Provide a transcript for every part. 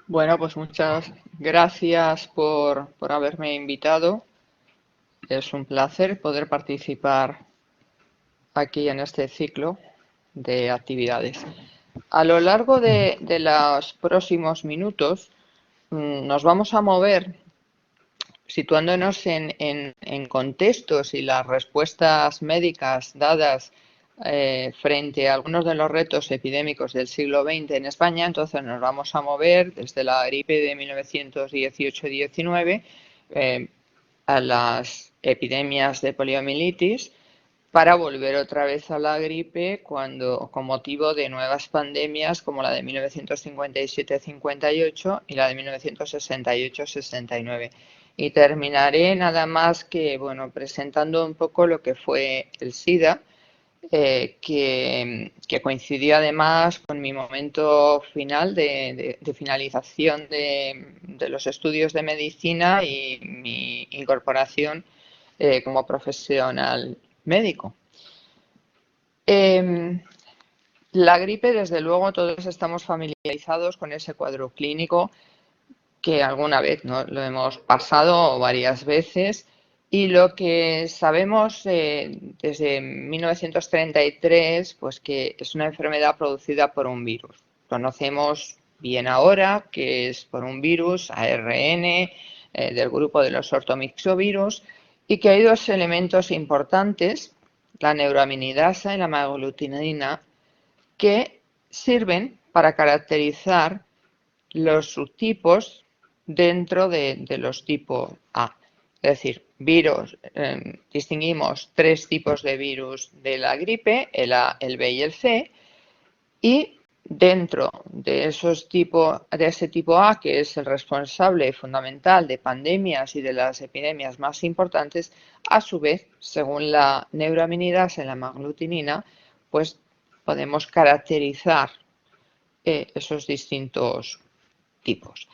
Bueno, pues muchas gracias por haberme invitado. Es un placer poder participar aquí en este ciclo de actividades. A lo largo de los próximos minutos nos vamos a mover situándonos en contextos y las respuestas médicas dadas frente a algunos de los retos epidémicos del siglo XX en España. Entonces nos vamos a mover desde la gripe de 1918-19 a las epidemias de poliomielitis para volver otra vez a la gripe con motivo de nuevas pandemias como la de 1957-58 y la de 1968-69. Y terminaré nada más que presentando un poco lo que fue el SIDA, que coincidió además con mi momento final de finalización de los estudios de medicina y mi incorporación como profesional médico. La gripe, desde luego, todos estamos familiarizados con ese cuadro clínico que alguna vez, ¿no?, lo hemos pasado varias veces, y lo que sabemos desde 1933, pues que es una enfermedad producida por un virus. Conocemos bien ahora que es por un virus ARN del grupo de los ortomixovirus, y que hay dos elementos importantes, la neuroaminidasa y la hemaglutinina, que sirven para caracterizar los subtipos dentro de los tipos A. Es decir, virus, distinguimos tres tipos de virus de la gripe, el A, el B y el C, y dentro de ese tipo A, que es el responsable fundamental de pandemias y de las epidemias más importantes, a su vez, según la neuroaminidasa y la hemaglutinina, pues podemos caracterizar esos distintos tipos.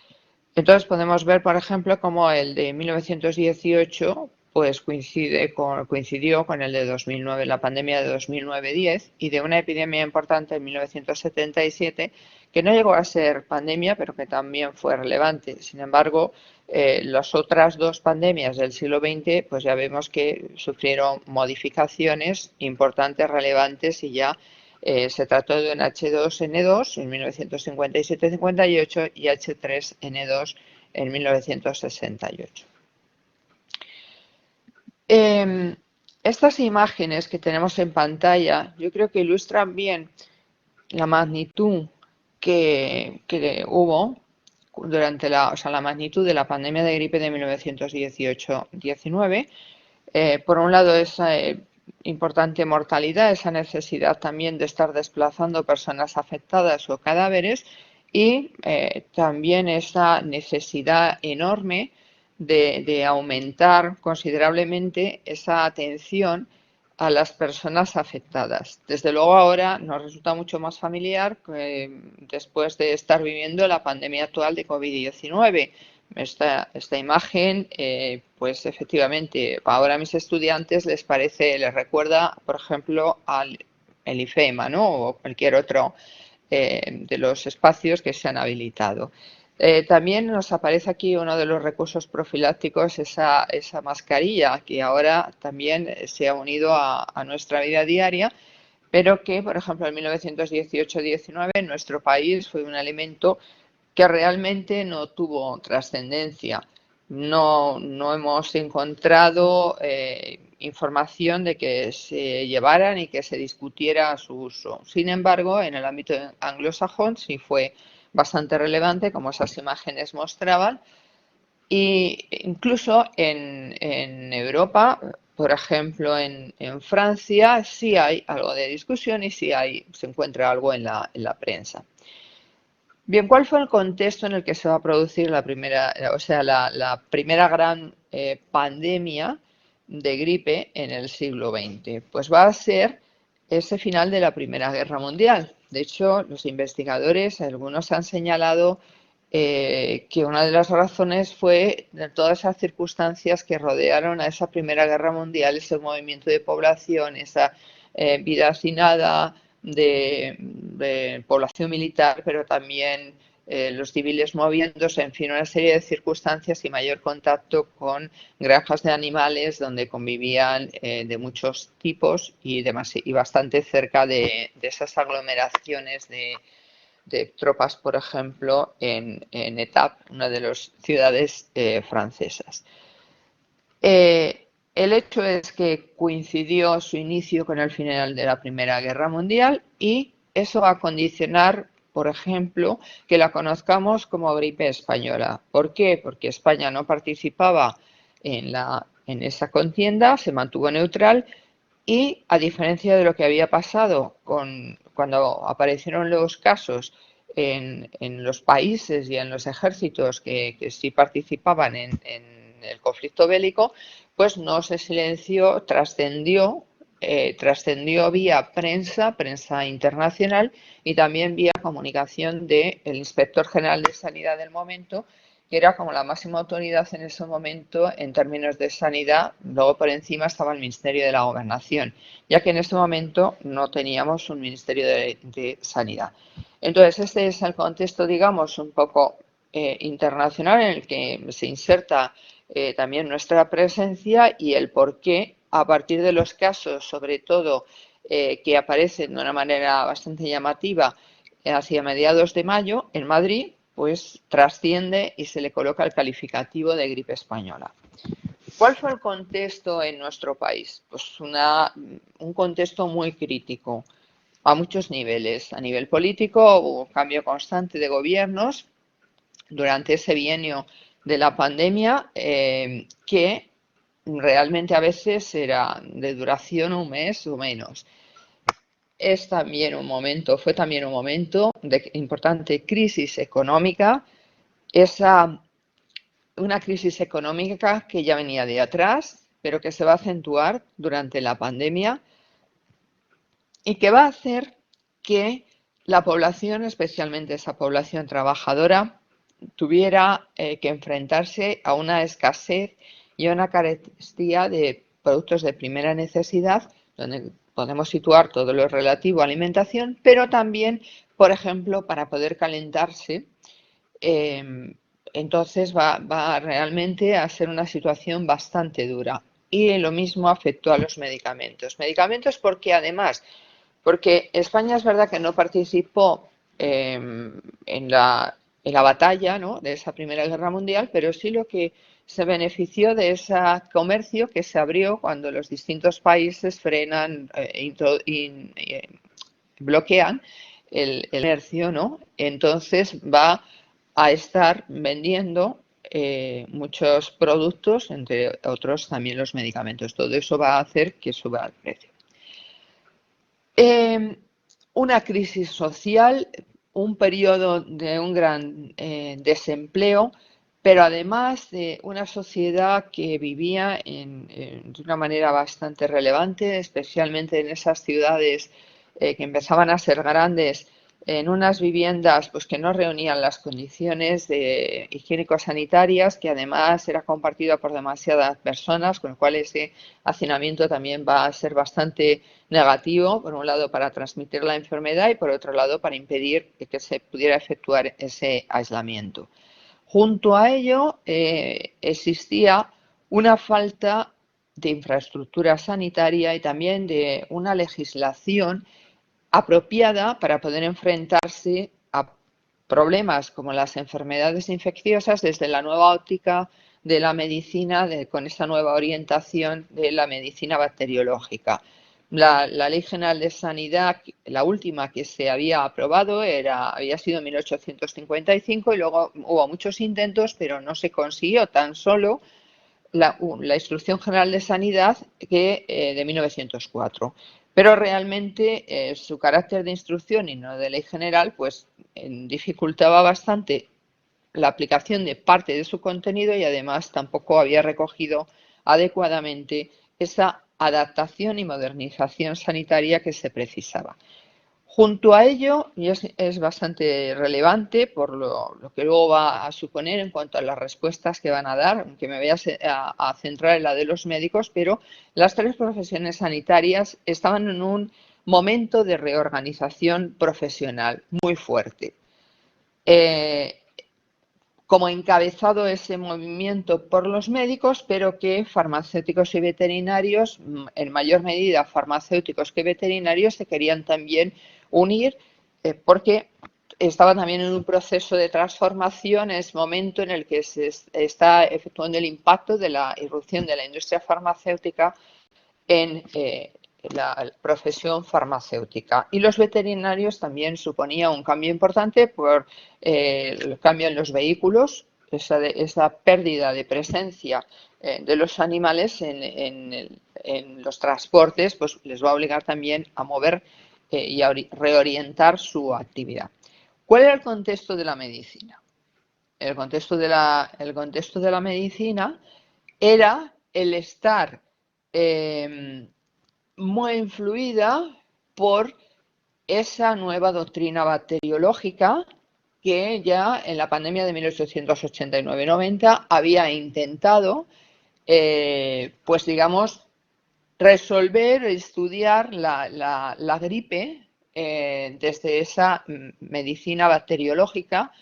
Entonces podemos ver, por ejemplo, cómo el de 1918 pues coincidió con el de 2009, la pandemia de 2009-10, y de una epidemia importante en 1977 que no llegó a ser pandemia, pero que también fue relevante. Sin embargo, las otras dos pandemias del siglo XX, pues ya vemos que sufrieron modificaciones importantes, relevantes, y ya se trató de un H2N2 en 1957-58 y H3N2 en 1968. Estas imágenes que tenemos en pantalla yo creo que ilustran bien la magnitud que hubo durante la magnitud de la pandemia de gripe de 1918-19. Por un lado, esa importante mortalidad, esa necesidad también de estar desplazando personas afectadas o cadáveres, y también esa necesidad enorme de aumentar considerablemente esa atención a las personas afectadas. Desde luego ahora nos resulta mucho más familiar después de estar viviendo la pandemia actual de COVID-19. Esta imagen, pues efectivamente, ahora a mis estudiantes les recuerda, por ejemplo, al IFEMA, ¿no?, o cualquier otro de los espacios que se han habilitado. También nos aparece aquí uno de los recursos profilácticos, esa mascarilla, que ahora también se ha unido a nuestra vida diaria, pero que, por ejemplo, en 1918-19 en nuestro país fue un elemento que realmente no tuvo trascendencia. No hemos encontrado información de que se llevaran y que se discutiera su uso. Sin embargo, en el ámbito anglosajón sí fue bastante relevante, como esas imágenes mostraban, e incluso en Europa, por ejemplo en Francia, sí hay algo de discusión y se encuentra algo en la prensa. Bien, ¿cuál fue el contexto en el que se va a producir la primera gran pandemia de gripe en el siglo XX? Pues va a ser ese final de la Primera Guerra Mundial. De hecho, los investigadores, algunos han señalado que una de las razones fue de todas esas circunstancias que rodearon a esa Primera Guerra Mundial, ese movimiento de población, esa vida hacinada de población militar, pero también los civiles moviéndose, en fin, una serie de circunstancias y mayor contacto con granjas de animales donde convivían de muchos tipos y bastante cerca de esas aglomeraciones de tropas, por ejemplo, en Étampes, una de las ciudades francesas. El hecho es que coincidió su inicio con el final de la Primera Guerra Mundial y eso va a condicionar, por ejemplo, que la conozcamos como gripe española. ¿Por qué? Porque España no participaba en esa contienda, se mantuvo neutral y, a diferencia de lo que había pasado cuando aparecieron los casos en los países y en los ejércitos que sí participaban en el conflicto bélico, pues no se silenció, trascendió vía prensa internacional y también vía comunicación del Inspector General de Sanidad del momento, que era como la máxima autoridad en ese momento en términos de sanidad. Luego por encima estaba el Ministerio de la Gobernación, ya que en ese momento no teníamos un Ministerio de Sanidad. Entonces, este es el contexto, digamos, un poco internacional en el que se inserta también nuestra presencia y el por qué, a partir de los casos, sobre todo, que aparecen de una manera bastante llamativa hacia mediados de mayo en Madrid, pues trasciende y se le coloca el calificativo de gripe española. ¿Cuál fue el contexto en nuestro país? Pues un contexto muy crítico a muchos niveles. A nivel político hubo un cambio constante de gobiernos durante ese bienio de la pandemia que realmente a veces era de duración un mes o menos. Fue también un momento de importante crisis económica, una crisis económica que ya venía de atrás, pero que se va a acentuar durante la pandemia y que va a hacer que la población, especialmente esa población trabajadora, tuviera que enfrentarse a una escasez y a una carestía de productos de primera necesidad, donde podemos situar todo lo relativo a alimentación, pero también, por ejemplo, para poder calentarse. Entonces va realmente a ser una situación bastante dura. Y lo mismo afectó a los medicamentos. Medicamentos porque España es verdad que no participó en la batalla, ¿no?, de esa Primera Guerra Mundial, pero sí lo que se benefició de ese comercio que se abrió cuando los distintos países frenan bloquean el comercio, ¿no? Entonces va a estar vendiendo muchos productos, entre otros también los medicamentos. Todo eso va a hacer que suba el precio. Una crisis social, un periodo de un gran desempleo, pero además de una sociedad que vivía de una manera bastante relevante, especialmente en esas ciudades que empezaban a ser grandes, en unas viviendas pues, que no reunían las condiciones higiénico-sanitarias, que además era compartida por demasiadas personas, con lo cual ese hacinamiento también va a ser bastante negativo, por un lado para transmitir la enfermedad y por otro lado para impedir que se pudiera efectuar ese aislamiento. Junto a ello existía una falta de infraestructura sanitaria y también de una legislación apropiada para poder enfrentarse a problemas como las enfermedades infecciosas desde la nueva óptica de la medicina, con esta nueva orientación de la medicina bacteriológica. La Ley General de Sanidad, la última que se había aprobado, había sido en 1855 y luego hubo muchos intentos, pero no se consiguió, tan solo la Instrucción General de Sanidad de 1904. Pero realmente su carácter de instrucción y no de ley general pues dificultaba bastante la aplicación de parte de su contenido y además tampoco había recogido adecuadamente esa adaptación y modernización sanitaria que se precisaba. Junto a ello, y es bastante relevante por lo que luego va a suponer en cuanto a las respuestas que van a dar, aunque me voy a centrar en la de los médicos, pero las tres profesiones sanitarias estaban en un momento de reorganización profesional muy fuerte. eh, como encabezado ese movimiento por los médicos, pero que farmacéuticos y veterinarios, en mayor medida farmacéuticos que veterinarios, se querían también unir porque estaba también en un proceso de transformación, es momento en el que se está efectuando el impacto de la irrupción de la industria farmacéutica en la profesión farmacéutica. Y los veterinarios también suponía un cambio importante por el cambio en los vehículos, esa pérdida de presencia de los animales en los transportes, pues les va a obligar también a mover y a reorientar su actividad. ¿Cuál era el contexto de la medicina? El contexto de la medicina era el estar muy influida por esa nueva doctrina bacteriológica que ya en la pandemia de 1889-90 había intentado, pues digamos, resolver, estudiar la gripe desde esa medicina bacteriológica,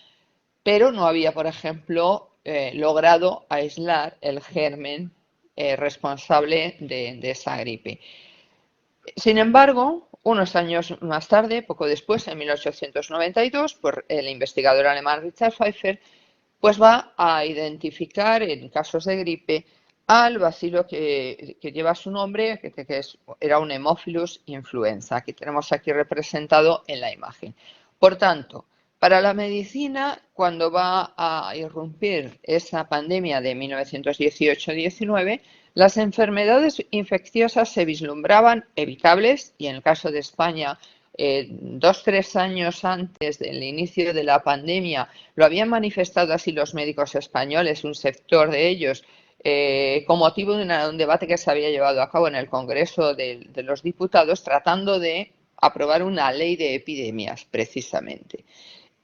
pero no había, por ejemplo, logrado aislar el germen responsable de esa gripe. Sin embargo, unos años más tarde, poco después, en 1892, pues el investigador alemán Richard Pfeiffer pues va a identificar en casos de gripe al bacilo que lleva su nombre, era un Haemophilus influenza, que tenemos aquí representado en la imagen. Por tanto, para la medicina, cuando va a irrumpir esa pandemia de 1918-19, las enfermedades infecciosas se vislumbraban evitables y en el caso de España, 2-3 años antes del inicio de la pandemia, lo habían manifestado así los médicos españoles, un sector de ellos, con motivo de un debate que se había llevado a cabo en el Congreso de los Diputados, tratando de aprobar una ley de epidemias, precisamente.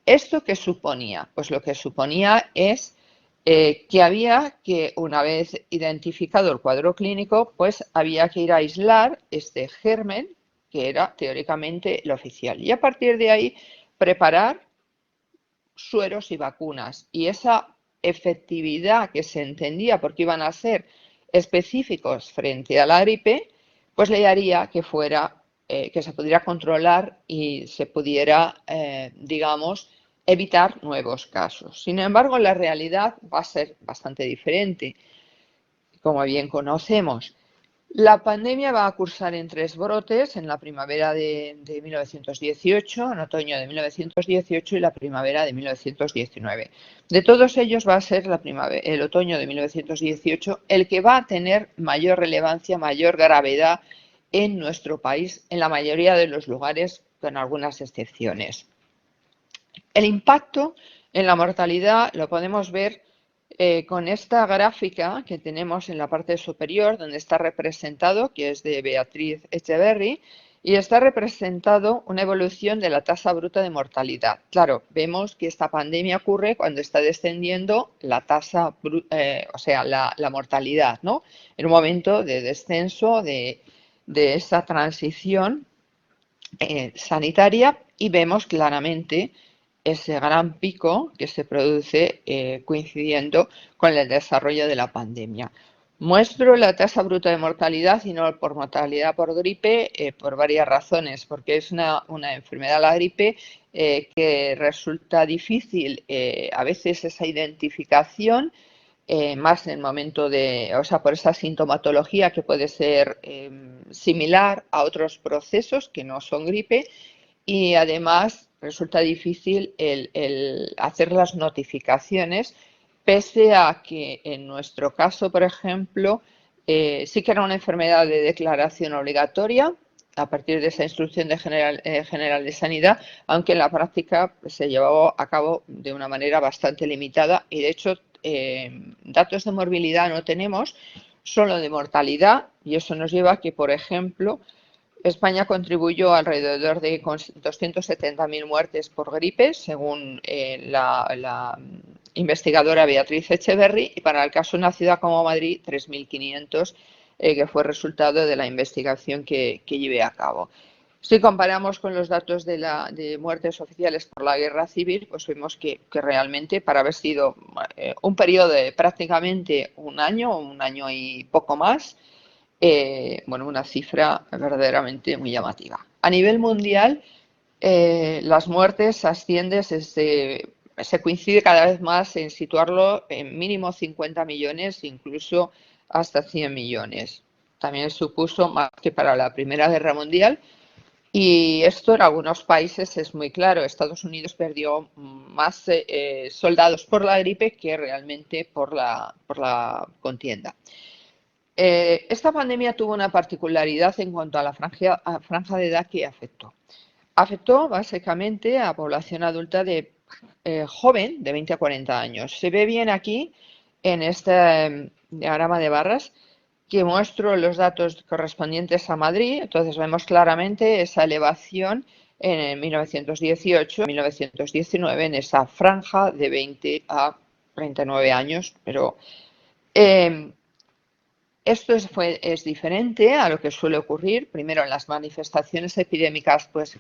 ¿Esto qué suponía? Pues lo que suponía es que había que, una vez identificado el cuadro clínico, pues había que ir a aislar este germen, que era teóricamente el oficial. Y a partir de ahí, preparar sueros y vacunas. Y esa efectividad que se entendía porque iban a ser específicos frente a la gripe, pues le haría que fuera, que se pudiera controlar y se pudiera, digamos, evitar nuevos casos. Sin embargo, la realidad va a ser bastante diferente, como bien conocemos. La pandemia va a cursar en 3 brotes, en la primavera de 1918, en otoño de 1918 y la primavera de 1919. De todos ellos va a ser el otoño de 1918 el que va a tener mayor relevancia, mayor gravedad en nuestro país, en la mayoría de los lugares, con algunas excepciones. El impacto en la mortalidad lo podemos ver con esta gráfica que tenemos en la parte superior, donde está representado, que es de Beatriz Echeverry, y está representado una evolución de la tasa bruta de mortalidad. Claro, vemos que esta pandemia ocurre cuando está descendiendo la tasa, o sea, la mortalidad, ¿no? En un momento de descenso de esa transición sanitaria y vemos claramente ese gran pico que se produce coincidiendo con el desarrollo de la pandemia. Muestro la tasa bruta de mortalidad y no por mortalidad por gripe por varias razones, porque es una enfermedad, la gripe, que resulta difícil a veces esa identificación, más en el momento o sea, por esa sintomatología que puede ser similar a otros procesos que no son gripe, y además resulta difícil el hacer las notificaciones, pese a que en nuestro caso, por ejemplo, sí que era una enfermedad de declaración obligatoria a partir de esa instrucción general de sanidad, aunque en la práctica se llevó a cabo de una manera bastante limitada y de hecho datos de morbilidad no tenemos, solo de mortalidad, y eso nos lleva a que, por ejemplo, España contribuyó alrededor de 270.000 muertes por gripe, según la investigadora Beatriz Echeverry, y para el caso de una ciudad como Madrid, 3.500, que fue resultado de la investigación que llevé a cabo. Si comparamos con los datos de muertes oficiales por la guerra civil, pues vemos que realmente, para haber sido un periodo de prácticamente un año y poco más, bueno, una cifra verdaderamente muy llamativa. A nivel mundial, las muertes ascienden, se coincide cada vez más en situarlo en mínimo 50 millones, incluso hasta 100 millones. También supuso más que para la Primera Guerra Mundial. Y esto en algunos países es muy claro. Estados Unidos perdió más soldados por la gripe que realmente por la contienda. Esta pandemia tuvo una particularidad en cuanto a la franja de edad que afectó. Afectó básicamente a población adulta joven, de 20 a 40 años. Se ve bien aquí en este diagrama de barras que muestro los datos correspondientes a Madrid. Entonces vemos claramente esa elevación en 1918-1919 en esa franja de 20 a 39 años, pero eh, esto es diferente a lo que suele ocurrir, primero en las manifestaciones epidémicas pues,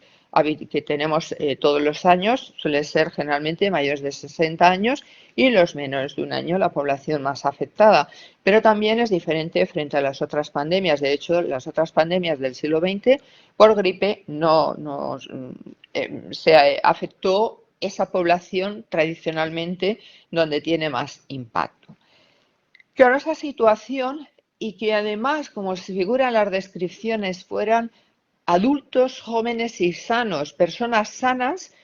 que tenemos todos los años, suele ser generalmente mayores de 60 años y los menores de un año la población más afectada. Pero también es diferente frente a las otras pandemias. De hecho, las otras pandemias del siglo XX por gripe se afectó esa población tradicionalmente donde tiene más impacto. Claro, esa situación y que además, como se figura en las descripciones, fueran adultos, jóvenes y sanos, personas sanas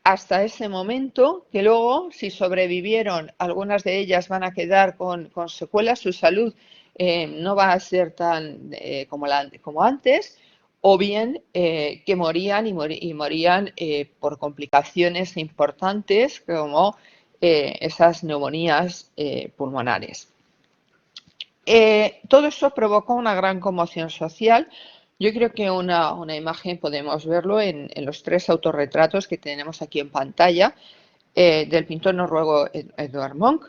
hasta ese momento, que luego, si sobrevivieron, algunas de ellas van a quedar con secuelas, su salud no va a ser tan como antes, o bien que morían y morían por complicaciones importantes como esas neumonías pulmonares. Todo eso provocó una gran conmoción social. Yo creo que una imagen podemos verlo en los tres autorretratos que tenemos aquí en pantalla del pintor noruego Edvard Munch.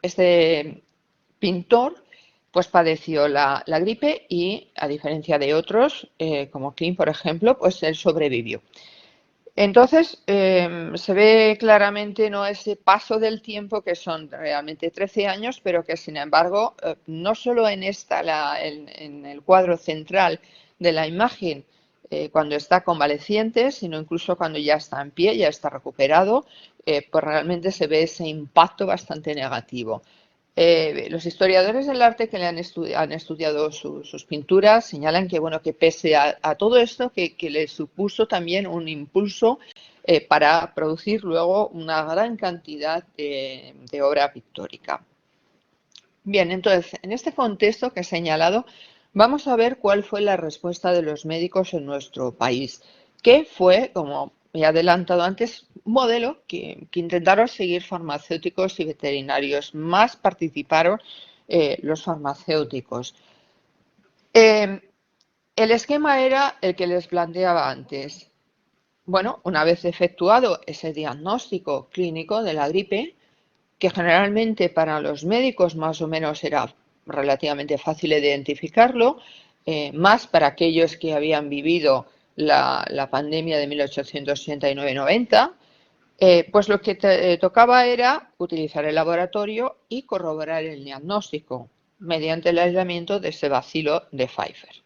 Este pintor pues padeció la gripe y, a diferencia de otros, como Klimt, por ejemplo, pues él sobrevivió. Entonces, se ve claramente no ese paso del tiempo que son realmente 13 años, pero que sin embargo, no solo en en el cuadro central de la imagen, cuando está convaleciente, sino incluso cuando ya está en pie, ya está recuperado, pues realmente se ve ese impacto bastante negativo. Los historiadores del arte que han estudiado sus pinturas señalan que, bueno, que pese a todo esto, que le supuso también un impulso para producir luego una gran cantidad de obra pictórica. Bien, entonces, en este contexto que he señalado, vamos a ver cuál fue la respuesta de los médicos en nuestro país, que fue, como he adelantado antes, un modelo que intentaron seguir farmacéuticos y veterinarios. Más participaron los farmacéuticos. El esquema era el que les planteaba antes. Bueno, una vez efectuado ese diagnóstico clínico de la gripe, que generalmente para los médicos más o menos era relativamente fácil identificarlo, más para aquellos que habían vivido la pandemia de 1889-90, pues lo que tocaba era utilizar el laboratorio y corroborar el diagnóstico mediante el aislamiento de ese bacilo de Pfeiffer,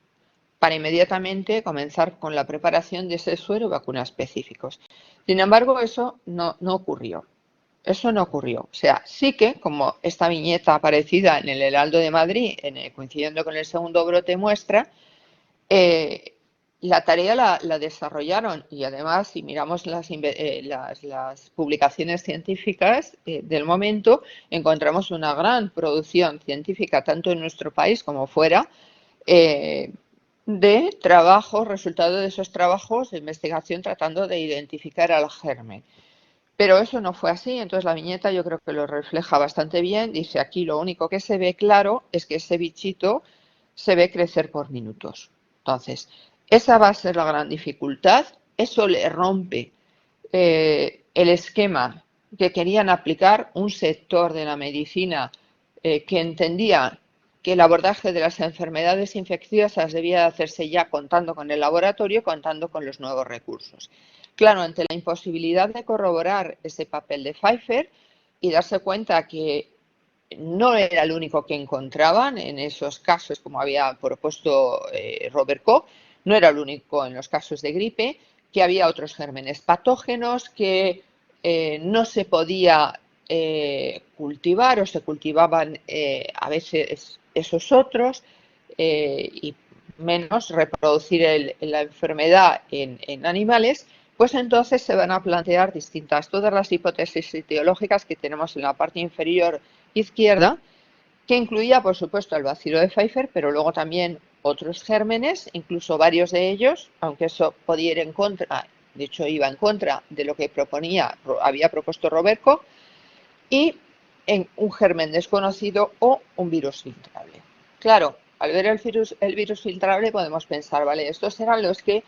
para inmediatamente comenzar con la preparación de ese suero y vacunas específicos. Sin embargo, eso no ocurrió. Eso no ocurrió. O sea, sí que, como esta viñeta aparecida en el Heraldo de Madrid, coincidiendo con el segundo brote muestra, la tarea la desarrollaron y además, si miramos las publicaciones científicas del momento, encontramos una gran producción científica, tanto en nuestro país como fuera, de trabajos, resultado de esos trabajos de investigación tratando de identificar al germen. Pero eso no fue así, entonces la viñeta yo creo que lo refleja bastante bien. Dice aquí lo único que se ve claro es que ese bichito se ve crecer por minutos. Entonces, esa va a ser la gran dificultad. Eso le rompe el esquema que querían aplicar un sector de la medicina que entendía que el abordaje de las enfermedades infecciosas debía hacerse ya contando con el laboratorio, contando con los nuevos recursos. Claro, ante la imposibilidad de corroborar ese papel de Pfeiffer y darse cuenta que no era el único que encontraban en esos casos, como había propuesto Robert Koch, no era el único en los casos de gripe, que había otros gérmenes patógenos que no se podía cultivar o se cultivaban a veces esos otros y menos reproducir la enfermedad en animales, pues entonces se van a plantear todas las hipótesis etiológicas que tenemos en la parte inferior izquierda, que incluía, por supuesto, el bacilo de Pfeiffer, pero luego también otros gérmenes, incluso varios de ellos, aunque eso podía ir en contra, de hecho iba en contra de lo que había propuesto Robert Koch, y en un germen desconocido o un virus filtrable. Claro, al ver el virus filtrable podemos pensar, vale, estos eran los que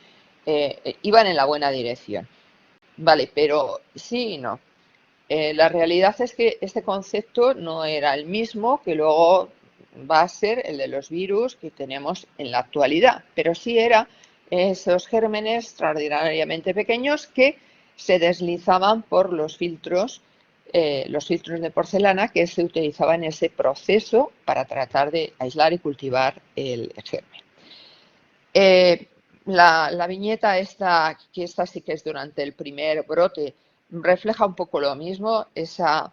iban en la buena dirección. Vale, pero sí y no. La realidad es que este concepto no era el mismo que luego va a ser el de los virus que tenemos en la actualidad, pero sí era esos gérmenes extraordinariamente pequeños que se deslizaban por los filtros de porcelana que se utilizaban en ese proceso para tratar de aislar y cultivar el germen. La viñeta esta, que esta sí que es durante el primer brote, refleja un poco lo mismo, esa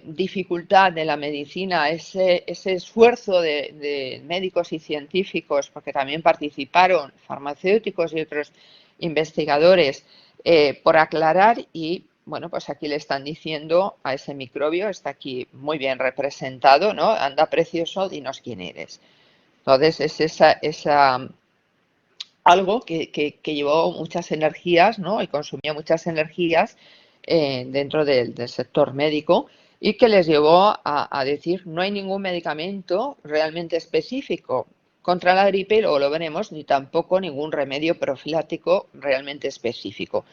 dificultad de la medicina, ese esfuerzo de médicos y científicos, porque también participaron farmacéuticos y otros investigadores, por aclarar y, bueno, pues aquí le están diciendo a ese microbio, está aquí muy bien representado, ¿no? Anda precioso, dinos quién eres. Entonces es algo que llevó muchas energías, ¿no? Y consumía muchas energías dentro del sector médico y que les llevó a decir no hay ningún medicamento realmente específico contra la gripe, y luego lo veremos, ni tampoco ningún remedio profiláctico realmente específico.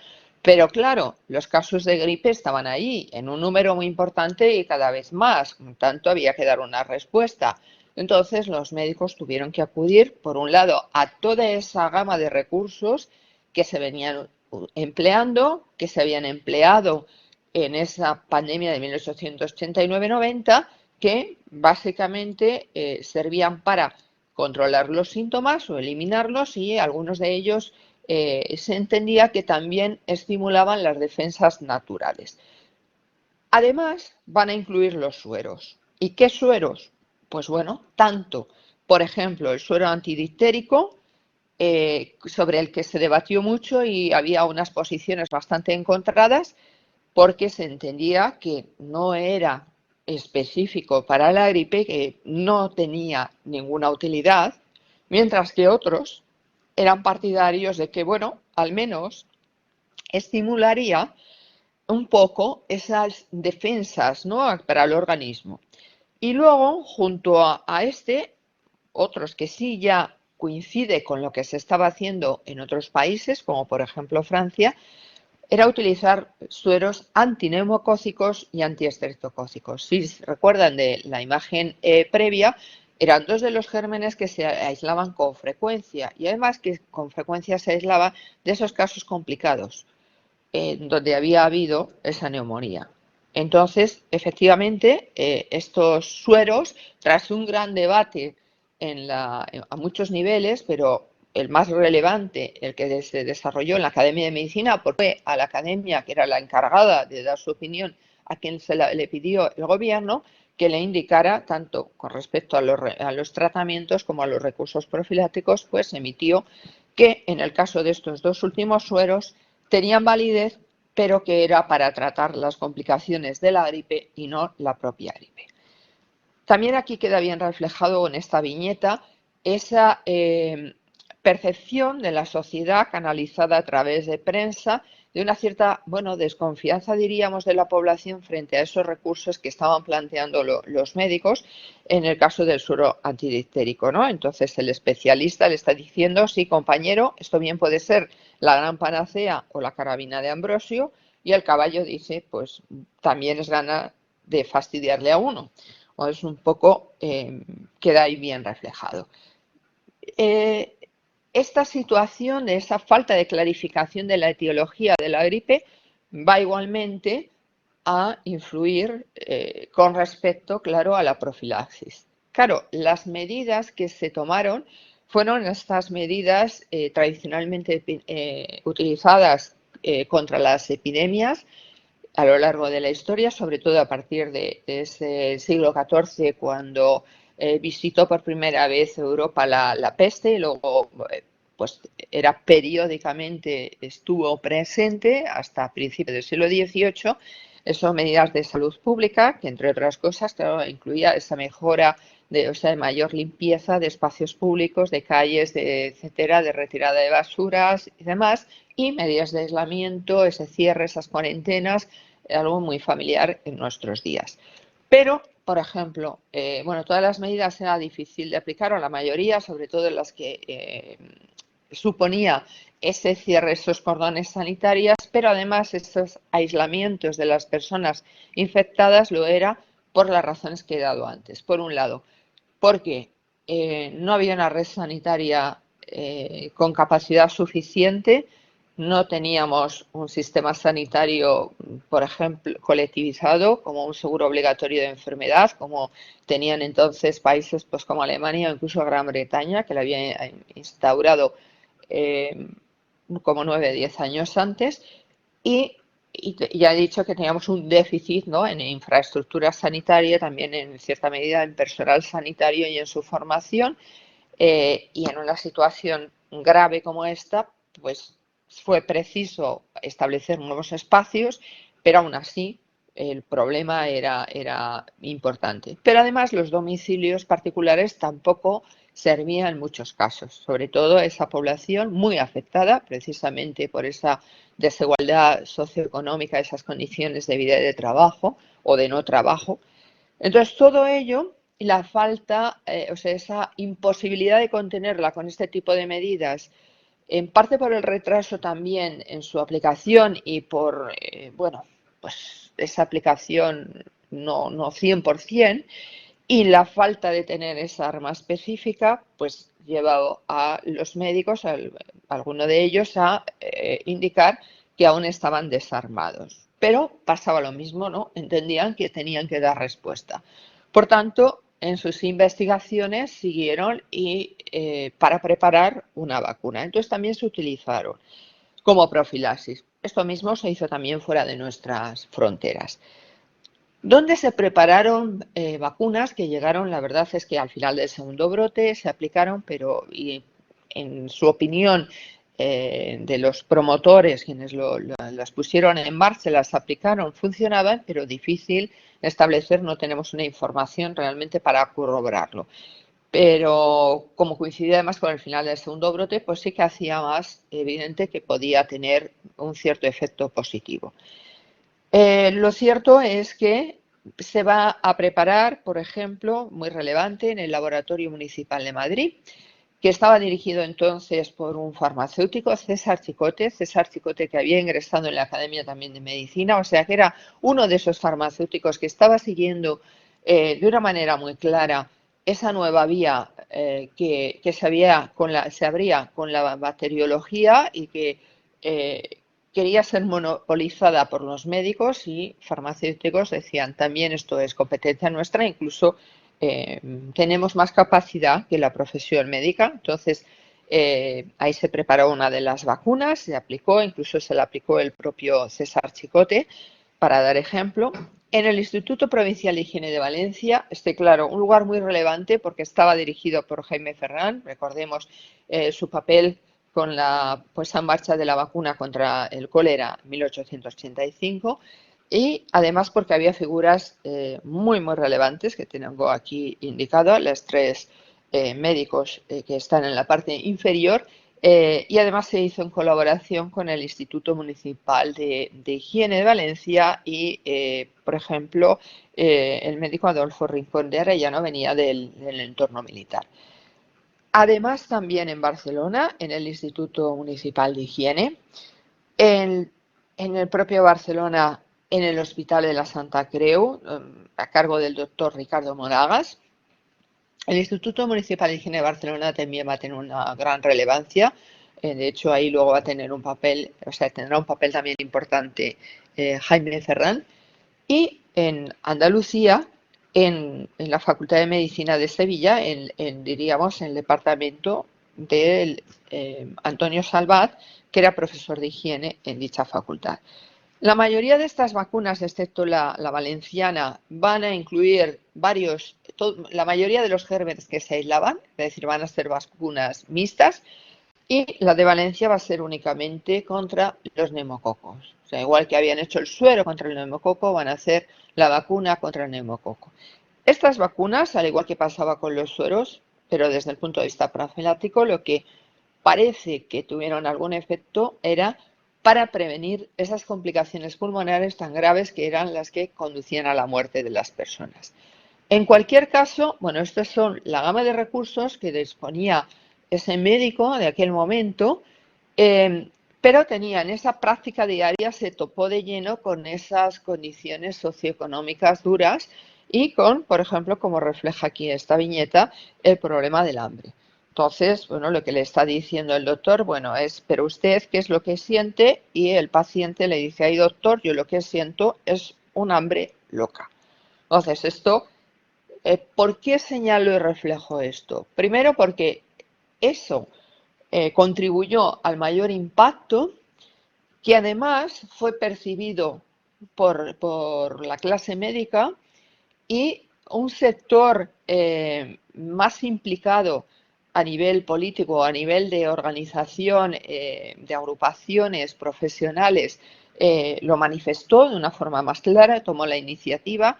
Pero claro, los casos de gripe estaban ahí en un número muy importante y cada vez más, por tanto había que dar una respuesta. Entonces los médicos tuvieron que acudir, por un lado, a toda esa gama de recursos que se venían empleando, que se habían empleado en esa pandemia de 1889-90, que básicamente servían para controlar los síntomas o eliminarlos, y algunos de ellos se entendía que también estimulaban las defensas naturales. Además, van a incluir los sueros. ¿Y qué sueros? Pues bueno, tanto, por ejemplo, el suero antidifterico, sobre el que se debatió mucho y había unas posiciones bastante encontradas, porque se entendía que no era específico para la gripe, que no tenía ninguna utilidad, mientras que otros eran partidarios de que, bueno, al menos estimularía un poco esas defensas, ¿no?, para el organismo. Y luego, junto a este, otros que sí ya coincide con lo que se estaba haciendo en otros países, como por ejemplo Francia, era utilizar sueros antineumocócicos y antiestreptocócicos. Si recuerdan de la imagen previa, eran dos de los gérmenes que se aislaban con frecuencia, y además que con frecuencia se aislaba de esos casos complicados donde había habido esa neumonía. Entonces, efectivamente, estos sueros, tras un gran debate a muchos niveles, pero el más relevante, el que se desarrolló en la Academia de Medicina, porque fue a la academia, que era la encargada de dar su opinión a quien le pidió el gobierno, que le indicara, tanto con respecto a los tratamientos como a los recursos profilácticos, pues emitió que en el caso de estos dos últimos sueros tenían validez, pero que era para tratar las complicaciones de la gripe y no la propia gripe. También aquí queda bien reflejado en esta viñeta esa percepción de la sociedad canalizada a través de prensa, de una cierta, bueno, desconfianza, diríamos, de la población frente a esos recursos que estaban planteando los médicos en el caso del suero antidifterico, ¿no? Entonces el especialista le está diciendo, sí, compañero, esto bien puede ser la gran panacea o la carabina de Ambrosio, y el caballo dice, pues también es gana de fastidiarle a uno. o es un poco, queda ahí bien reflejado. Esta situación de esa falta de clarificación de la etiología de la gripe va igualmente a influir con respecto, claro, a la profilaxis. Claro, las medidas que se tomaron fueron estas medidas tradicionalmente utilizadas contra las epidemias a lo largo de la historia, sobre todo a partir de ese siglo XIV, cuando visitó por primera vez Europa la peste y luego pues era periódicamente, estuvo presente hasta principios del siglo XVIII. Son medidas de salud pública que, entre otras cosas, claro, incluía esa mejora de mayor limpieza de espacios públicos, de calles, etcétera, de retirada de basuras y demás, y medidas de aislamiento, ese cierre, esas cuarentenas, algo muy familiar en nuestros días. Pero, por ejemplo, bueno, todas las medidas era difícil de aplicar, o la mayoría, sobre todo las que suponía ese cierre, esos cordones sanitarios, pero además esos aislamientos de las personas infectadas lo era por las razones que he dado antes. Por un lado, porque no había una red sanitaria con capacidad suficiente, no teníamos un sistema sanitario, por ejemplo, colectivizado, como un seguro obligatorio de enfermedad, como tenían entonces países pues, como Alemania o incluso Gran Bretaña, que lo había instaurado como 9 o 10 años antes, y ya he dicho que teníamos un déficit, ¿no?, en infraestructura sanitaria, también en cierta medida en personal sanitario y en su formación, y en una situación grave como esta, pues fue preciso establecer nuevos espacios, pero aún así el problema era importante. Pero además los domicilios particulares tampoco servían en muchos casos, sobre todo a esa población muy afectada precisamente por esa desigualdad socioeconómica, esas condiciones de vida y de trabajo o de no trabajo. Entonces, todo ello y la falta, o sea, esa imposibilidad de contenerla con este tipo de medidas, en parte por el retraso también en su aplicación y por, bueno, pues esa aplicación no 100%, y la falta de tener esa arma específica, pues llevado a los médicos, alguno de ellos, a indicar que aún estaban desarmados. Pero pasaba lo mismo, ¿no? Entendían que tenían que dar respuesta. Por tanto, en sus investigaciones siguieron y para preparar una vacuna. Entonces también se utilizaron como profilaxis. Esto mismo se hizo también fuera de nuestras fronteras. ¿Dónde se prepararon vacunas que llegaron? La verdad es que al final del segundo brote se aplicaron, pero y en su opinión de los promotores, quienes las pusieron en marcha, las aplicaron, funcionaban, pero difícil establecer, no tenemos una información realmente para corroborarlo. Pero como coincidía además con el final del segundo brote, pues sí que hacía más evidente que podía tener un cierto efecto positivo. Lo cierto es que se va a preparar, por ejemplo, muy relevante, en el Laboratorio Municipal de Madrid, que estaba dirigido entonces por un farmacéutico, César Chicote, que había ingresado en la Academia también de Medicina, o sea que era uno de esos farmacéuticos que estaba siguiendo de una manera muy clara esa nueva vía que se abría con la bacteriología y que quería ser monopolizada por los médicos, y farmacéuticos decían también esto es competencia nuestra, incluso tenemos más capacidad que la profesión médica. Entonces ahí se preparó una de las vacunas, se aplicó, incluso se la aplicó el propio César Chicote, para dar ejemplo. En el Instituto Provincial de Higiene de Valencia, claro, un lugar muy relevante porque estaba dirigido por Jaime Ferrán, recordemos su papel con la puesta en marcha de la vacuna contra el cólera en 1885, y además porque había figuras muy relevantes que tengo aquí indicado, los tres médicos que están en la parte inferior, y además se hizo en colaboración con el Instituto Municipal de Higiene de Valencia y, por ejemplo, el médico Adolfo Rincón de Arellano venía del entorno militar. Además, también en Barcelona, en el Instituto Municipal de Higiene, en el propio Barcelona en el Hospital de la Santa Creu, a cargo del doctor Ricardo Monagas. El Instituto Municipal de Higiene de Barcelona también va a tener una gran relevancia. De hecho, ahí luego va a tener un papel, o sea, tendrá un papel también importante Jaime Ferrán. Y en Andalucía, en la Facultad de Medicina de Sevilla, diríamos, en el departamento de Antonio Salvat, que era profesor de higiene en dicha facultad. La mayoría de estas vacunas, excepto la valenciana, van a incluir la mayoría de los gérmenes que se aislaban, es decir, van a ser vacunas mixtas, y la de Valencia va a ser únicamente contra los neumococos. O sea, igual que habían hecho el suero contra el neumococo, van a hacer la vacuna contra el neumococo. Estas vacunas, al igual que pasaba con los sueros, pero desde el punto de vista profiláctico, lo que parece que tuvieron algún efecto era para prevenir esas complicaciones pulmonares tan graves que eran las que conducían a la muerte de las personas. En cualquier caso, bueno, estas son la gama de recursos que disponía ese médico de aquel momento, pero tenían esa práctica diaria, se topó de lleno con esas condiciones socioeconómicas duras y con, por ejemplo, como refleja aquí esta viñeta, el problema del hambre. Entonces, bueno, lo que le está diciendo el doctor, bueno, es, pero usted, ¿qué es lo que siente? Y el paciente le dice, ay, doctor, yo lo que siento es un hambre loca. Entonces, ¿por qué señalo y reflejo esto? Primero, porque eso contribuyó al mayor impacto, que además fue percibido por la clase médica y un sector más implicado a nivel político, a nivel de organización, de agrupaciones profesionales, lo manifestó de una forma más clara, tomó la iniciativa.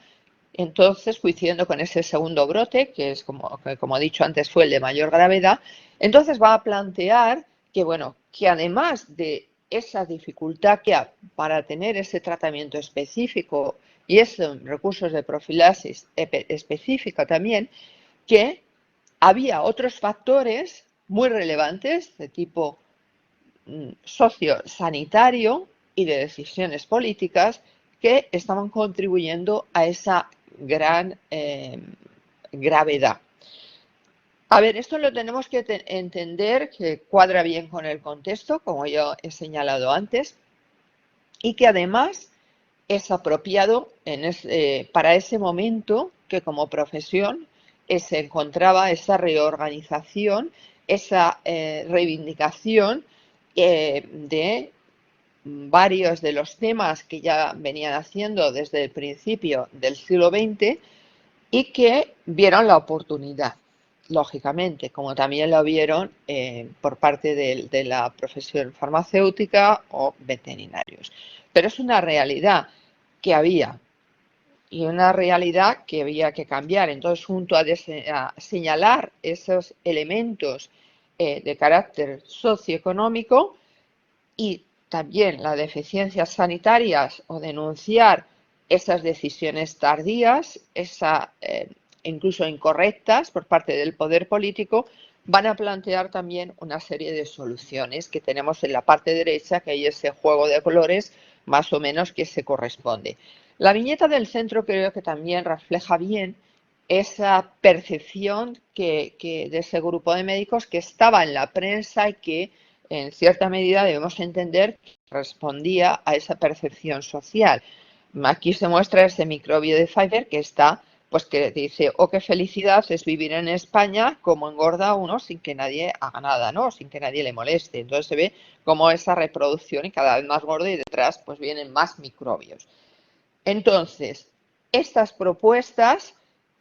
Entonces, coincidiendo con ese segundo brote, que es como he dicho antes, fue el de mayor gravedad, entonces va a plantear que, bueno, que además de esa dificultad que hay para tener ese tratamiento específico y esos recursos de profilaxis específica también, que había otros factores muy relevantes de tipo sociosanitario y de decisiones políticas que estaban contribuyendo a esa gran gravedad. A ver, esto lo tenemos que entender, que cuadra bien con el contexto, como yo he señalado antes, y que además es apropiado para ese momento que como profesión se encontraba esa reorganización, esa reivindicación de varios de los temas que ya venían haciendo desde el principio del siglo XX y que vieron la oportunidad, lógicamente, como también lo vieron por parte de la profesión farmacéutica o veterinarios. Pero es una realidad que había y una realidad que había que cambiar. Entonces, junto a señalar esos elementos de carácter socioeconómico y también las deficiencias sanitarias o denunciar esas decisiones tardías, incluso incorrectas por parte del poder político, van a plantear también una serie de soluciones que tenemos en la parte derecha, que hay ese juego de colores más o menos que se corresponde. La viñeta del centro creo que también refleja bien esa percepción de ese grupo de médicos que estaba en la prensa y que en cierta medida debemos entender que respondía a esa percepción social. Aquí se muestra ese microbio de Pfeiffer que está, pues que dice, oh, qué felicidad es vivir en España, como engorda uno sin que nadie haga nada, ¿no? Sin que nadie le moleste. Entonces se ve como esa reproducción y cada vez más gorda y detrás pues vienen más microbios. Entonces, estas propuestas,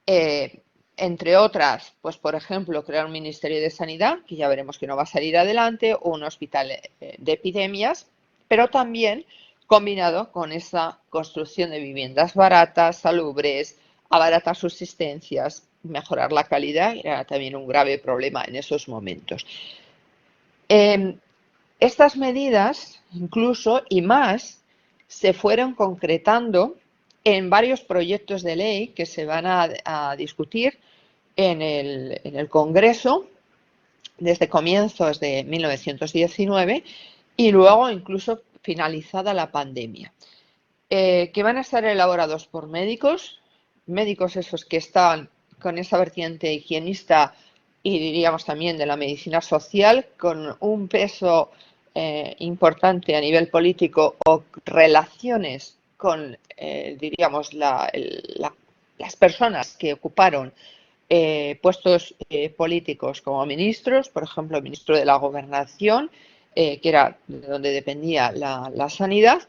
entre otras, pues por ejemplo, crear un Ministerio de Sanidad, que ya veremos que no va a salir adelante, o un hospital de epidemias, pero también combinado con esa construcción de viviendas baratas, salubres, a baratas subsistencias, mejorar la calidad, era también un grave problema en esos momentos. Estas medidas, incluso y más, se fueron concretando en varios proyectos de ley que se van a discutir en el Congreso desde comienzos de 1919 y luego incluso finalizada la pandemia. que van a estar elaborados por médicos esos que están con esa vertiente higienista y diríamos también de la medicina social, con un peso importante a nivel político o relaciones con, diríamos, las personas que ocuparon puestos políticos como ministros, por ejemplo, el ministro de la Gobernación, que era de donde dependía la sanidad.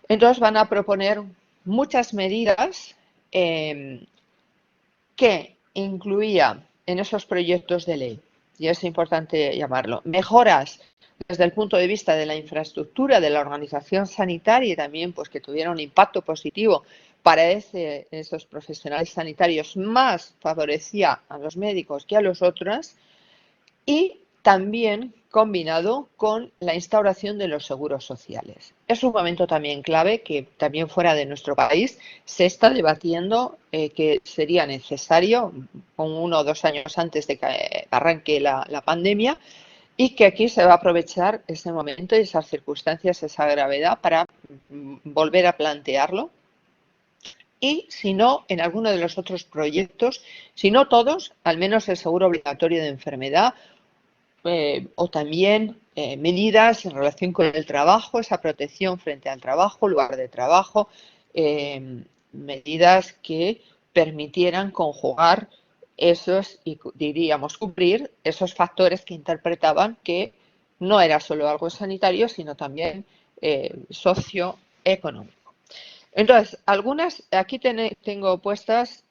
Entonces van a proponer muchas medidas que incluía en esos proyectos de ley, y es importante llamarlo, mejoras desde el punto de vista de la infraestructura, de la organización sanitaria y también pues, que tuviera un impacto positivo para esos profesionales sanitarios, más favorecía a los médicos que a los otros, y también combinado con la instauración de los seguros sociales. Es un momento también clave que también fuera de nuestro país se está debatiendo que sería necesario, con 1 o 2 años antes de que arranque la pandemia, y que aquí se va a aprovechar ese momento y esas circunstancias, esa gravedad para volver a plantearlo. Y si no, en alguno de los otros proyectos, si no todos, al menos el seguro obligatorio de enfermedad o también medidas en relación con el trabajo, esa protección frente al trabajo, lugar de trabajo, medidas que permitieran conjugar esos y diríamos cubrir esos factores que interpretaban que no era solo algo sanitario, sino también socioeconómico. Entonces, aquí tengo puestas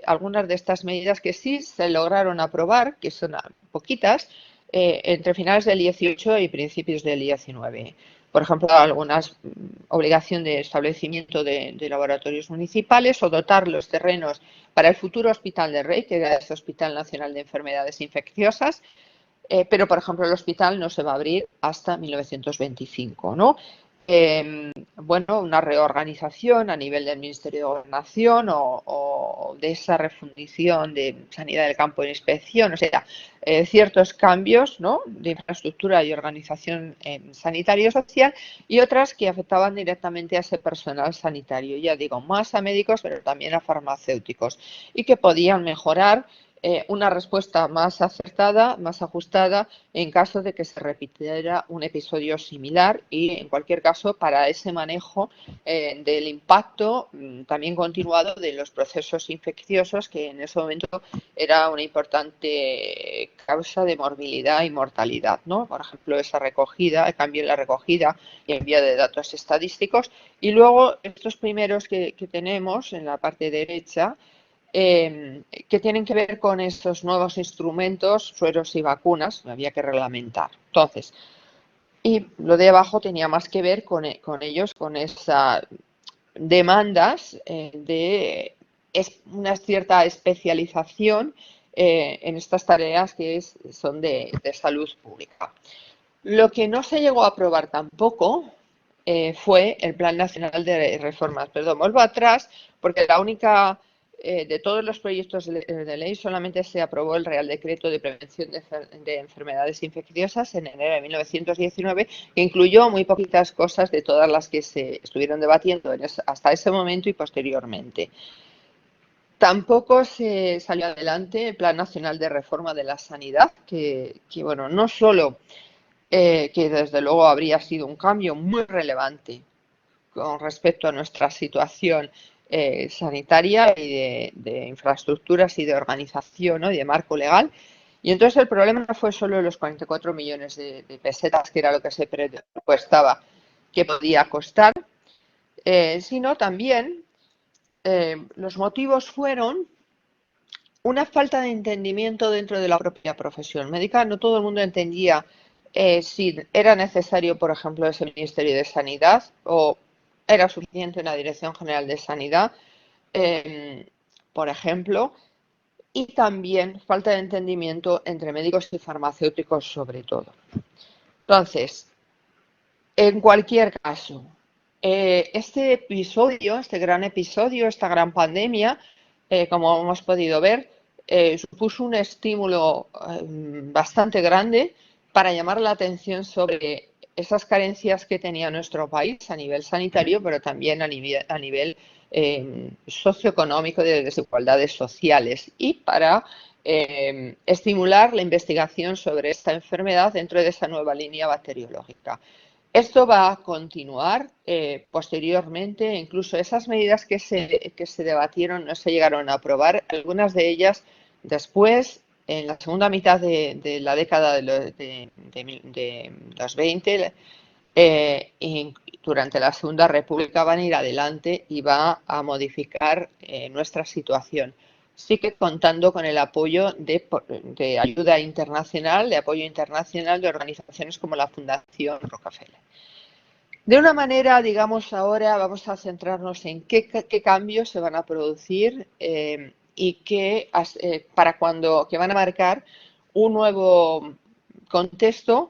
algunas de estas medidas que sí se lograron aprobar, que son poquitas, entre finales del 18 y principios del 19. Por ejemplo, algunas obligación de establecimiento de laboratorios municipales o dotar los terrenos para el futuro Hospital de Rey, que era ese Hospital Nacional de Enfermedades Infecciosas, pero, por ejemplo, el hospital no se va a abrir hasta 1925, ¿no? Bueno, una reorganización a nivel del Ministerio de Gobernación o de esa refundición de Sanidad del Campo de Inspección, o sea, ciertos cambios, ¿no?, de infraestructura y organización sanitario-social, y otras que afectaban directamente a ese personal sanitario, ya digo, más a médicos, pero también a farmacéuticos, y que podían mejorar una respuesta más acertada, más ajustada, en caso de que se repitiera un episodio similar y, en cualquier caso, para ese manejo del impacto también continuado de los procesos infecciosos, que en ese momento era una importante causa de morbilidad y mortalidad, ¿no? Por ejemplo, esa recogida, el cambio en la recogida y envío de datos estadísticos. Y luego, estos primeros que tenemos en la parte derecha, que tienen que ver con estos nuevos instrumentos, sueros y vacunas, que había que reglamentar. Entonces, y lo de abajo tenía más que ver con ellos, con esas demandas de una cierta especialización en estas tareas que son de salud pública. Lo que no se llegó a aprobar tampoco fue el Plan Nacional de Reformas. Perdón, vuelvo atrás porque la única de todos los proyectos de ley solamente se aprobó el Real Decreto de Prevención de Enfermedades Infecciosas en enero de 1919, que incluyó muy poquitas cosas de todas las que se estuvieron debatiendo hasta ese momento y posteriormente. Tampoco se salió adelante el Plan Nacional de Reforma de la Sanidad, que bueno, no solo que desde luego habría sido un cambio muy relevante con respecto a nuestra situación sanitaria y de infraestructuras y de organización, ¿no?, y de marco legal. Y entonces el problema no fue solo los 44 millones de pesetas, que era lo que se presupuestaba que podía costar, sino también los motivos fueron una falta de entendimiento dentro de la propia profesión médica. No todo el mundo entendía si era necesario, por ejemplo, ese Ministerio de Sanidad o era suficiente una Dirección General de Sanidad, por ejemplo, y también falta de entendimiento entre médicos y farmacéuticos sobre todo. Entonces, en cualquier caso, este episodio, este gran episodio, esta gran pandemia, como hemos podido ver, supuso un estímulo bastante grande para llamar la atención sobre esas carencias que tenía nuestro país a nivel sanitario, pero también a nivel socioeconómico, de desigualdades sociales, y para estimular la investigación sobre esta enfermedad dentro de esa nueva línea bacteriológica. Esto va a continuar posteriormente, incluso esas medidas que se debatieron no se llegaron a aprobar, algunas de ellas después, en la segunda mitad de la década de los 20, y durante la Segunda República van a ir adelante y va a modificar nuestra situación. Sí que contando con el apoyo de ayuda internacional, de apoyo internacional de organizaciones como la Fundación Rockefeller. De una manera, digamos, ahora vamos a centrarnos en qué cambios se van a producir y que van a marcar un nuevo contexto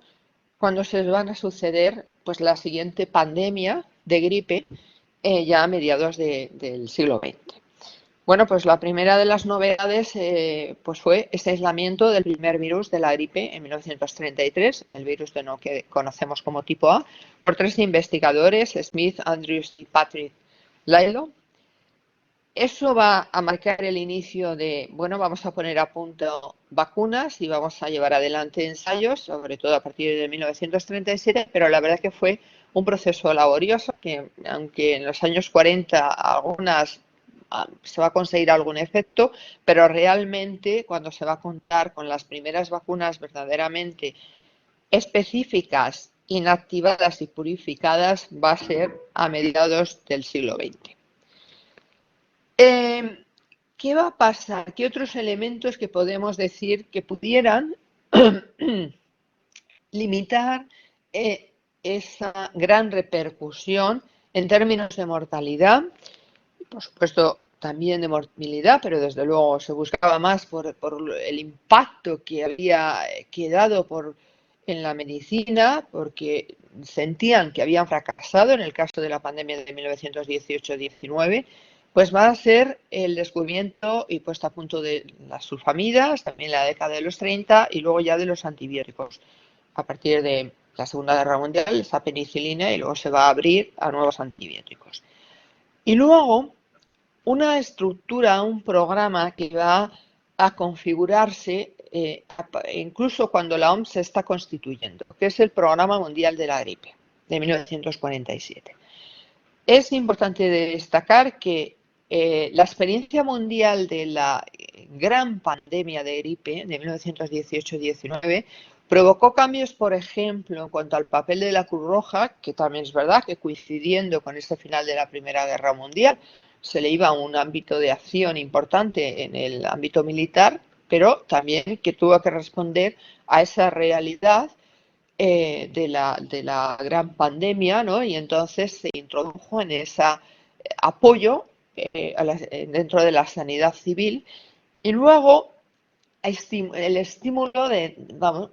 cuando se van a suceder pues la siguiente pandemia de gripe ya a mediados del siglo XX. Bueno, pues la primera de las novedades pues fue ese aislamiento del primer virus de la gripe en 1933, el virus que conocemos como tipo A, por 3 investigadores, Smith, Andrews y Patrick Laidlaw. Eso va a marcar el inicio de, bueno, vamos a poner a punto vacunas y vamos a llevar adelante ensayos, sobre todo a partir de 1937, pero la verdad que fue un proceso laborioso que, aunque en los años 40 se va a conseguir algún efecto, pero realmente cuando se va a contar con las primeras vacunas verdaderamente específicas, inactivadas y purificadas, va a ser a mediados del siglo XX. ¿Qué va a pasar? ¿Qué otros elementos que podemos decir que pudieran limitar esa gran repercusión en términos de mortalidad? Por supuesto, también de morbilidad, pero desde luego se buscaba más por el impacto que había quedado en la medicina, porque sentían que habían fracasado en el caso de la pandemia de 1918-19, pues va a ser el descubrimiento y puesta a punto de las sulfamidas, también la década de los 30 y luego ya de los antibióticos. A partir de la Segunda Guerra Mundial, esa penicilina y luego se va a abrir a nuevos antibióticos. Y luego una estructura, un programa que va a configurarse incluso cuando la OMS se está constituyendo, que es el Programa Mundial de la Gripe de 1947. Es importante destacar que la experiencia mundial de la gran pandemia de gripe de 1918-19 provocó cambios, por ejemplo, en cuanto al papel de la Cruz Roja, que también es verdad que coincidiendo con este final de la Primera Guerra Mundial, se le iba a un ámbito de acción importante en el ámbito militar, pero también que tuvo que responder a esa realidad de la gran pandemia, ¿no? Y entonces se introdujo en ese apoyo dentro de la sanidad civil. Y luego el estímulo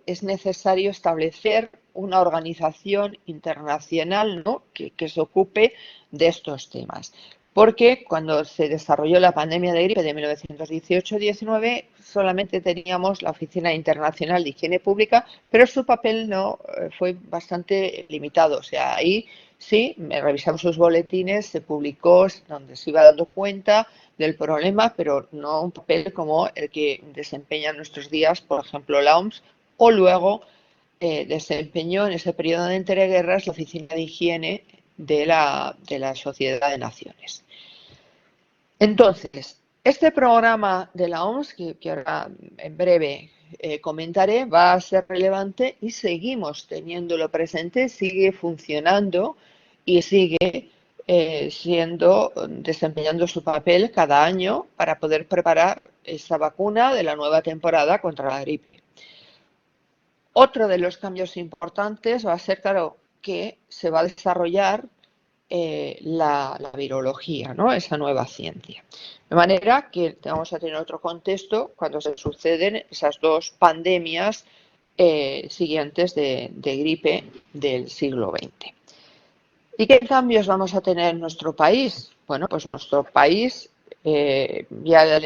es necesario establecer una organización internacional, ¿no? que se ocupe de estos temas. Porque cuando se desarrolló la pandemia de gripe de 1918-19 solamente teníamos la Oficina Internacional de Higiene Pública, pero su papel no fue bastante limitado. O sea, ahí sí, revisamos sus boletines, se publicó donde se iba dando cuenta del problema, pero no un papel como el que desempeña en nuestros días, por ejemplo, la OMS, o luego desempeñó en ese periodo de entreguerras la Oficina de Higiene de la Sociedad de Naciones. Entonces, este programa de la OMS, que ahora en breve comentaré, va a ser relevante y seguimos teniéndolo presente, sigue funcionando y sigue desempeñando su papel cada año para poder preparar esa vacuna de la nueva temporada contra la gripe. Otro de los cambios importantes va a ser, claro, que se va a desarrollar la virología, ¿no? Esa nueva ciencia. De manera que vamos a tener otro contexto cuando se suceden esas dos pandemias siguientes de gripe del siglo XX. ¿Y qué cambios vamos a tener en nuestro país? Bueno, pues nuestro país, ya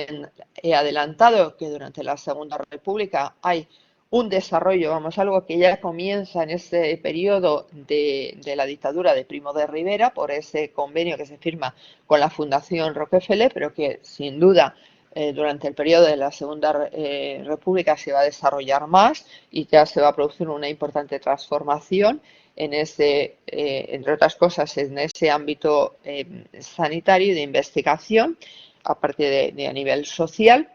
he adelantado que durante la Segunda República hay un desarrollo, vamos, algo que ya comienza en ese periodo de la dictadura de Primo de Rivera por ese convenio que se firma con la Fundación Rockefeller, pero que sin duda durante el periodo de la Segunda República se va a desarrollar más y ya se va a producir una importante transformación en ese, entre otras cosas, en ese ámbito sanitario y de investigación, aparte de a nivel social.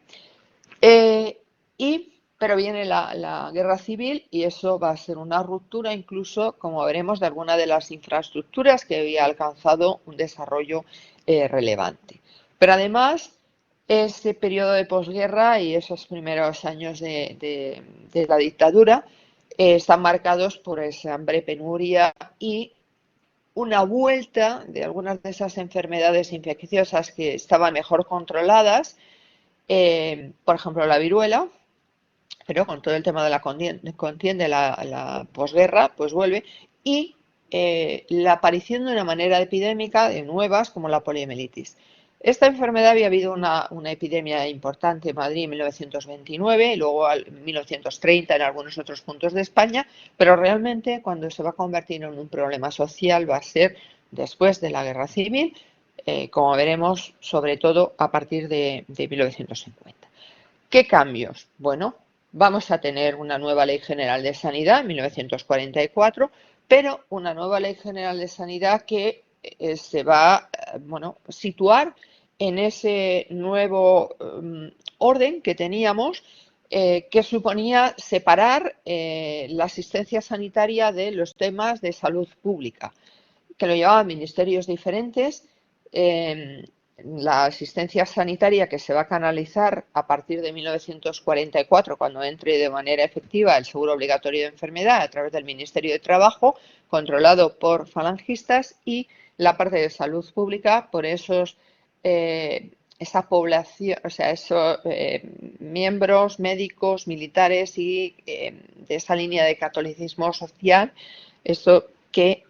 Pero viene la guerra civil y eso va a ser una ruptura incluso, como veremos, de alguna de las infraestructuras que había alcanzado un desarrollo relevante. Pero además, ese periodo de posguerra y esos primeros años de la dictadura están marcados por esa hambre, penuria y una vuelta de algunas de esas enfermedades infecciosas que estaban mejor controladas, por ejemplo la viruela, pero con todo el tema de la contienda, la posguerra, pues vuelve, y la aparición de una manera epidémica de nuevas como la poliomielitis. Esta enfermedad había habido una epidemia importante en Madrid en 1929 y luego en 1930 en algunos otros puntos de España, pero realmente cuando se va a convertir en un problema social va a ser después de la Guerra Civil, como veremos, sobre todo a partir de 1950. ¿Qué cambios? Bueno, vamos a tener una nueva Ley General de Sanidad en 1944, pero una nueva Ley General de Sanidad que se va a situar en ese nuevo orden que teníamos, que suponía separar la asistencia sanitaria de los temas de salud pública, que lo llevaban ministerios diferentes. La asistencia sanitaria que se va a canalizar a partir de 1944, cuando entre de manera efectiva el seguro obligatorio de enfermedad a través del Ministerio de Trabajo, controlado por falangistas, y la parte de salud pública por esa población, o sea, esos miembros médicos, militares y de esa línea de catolicismo social, eso que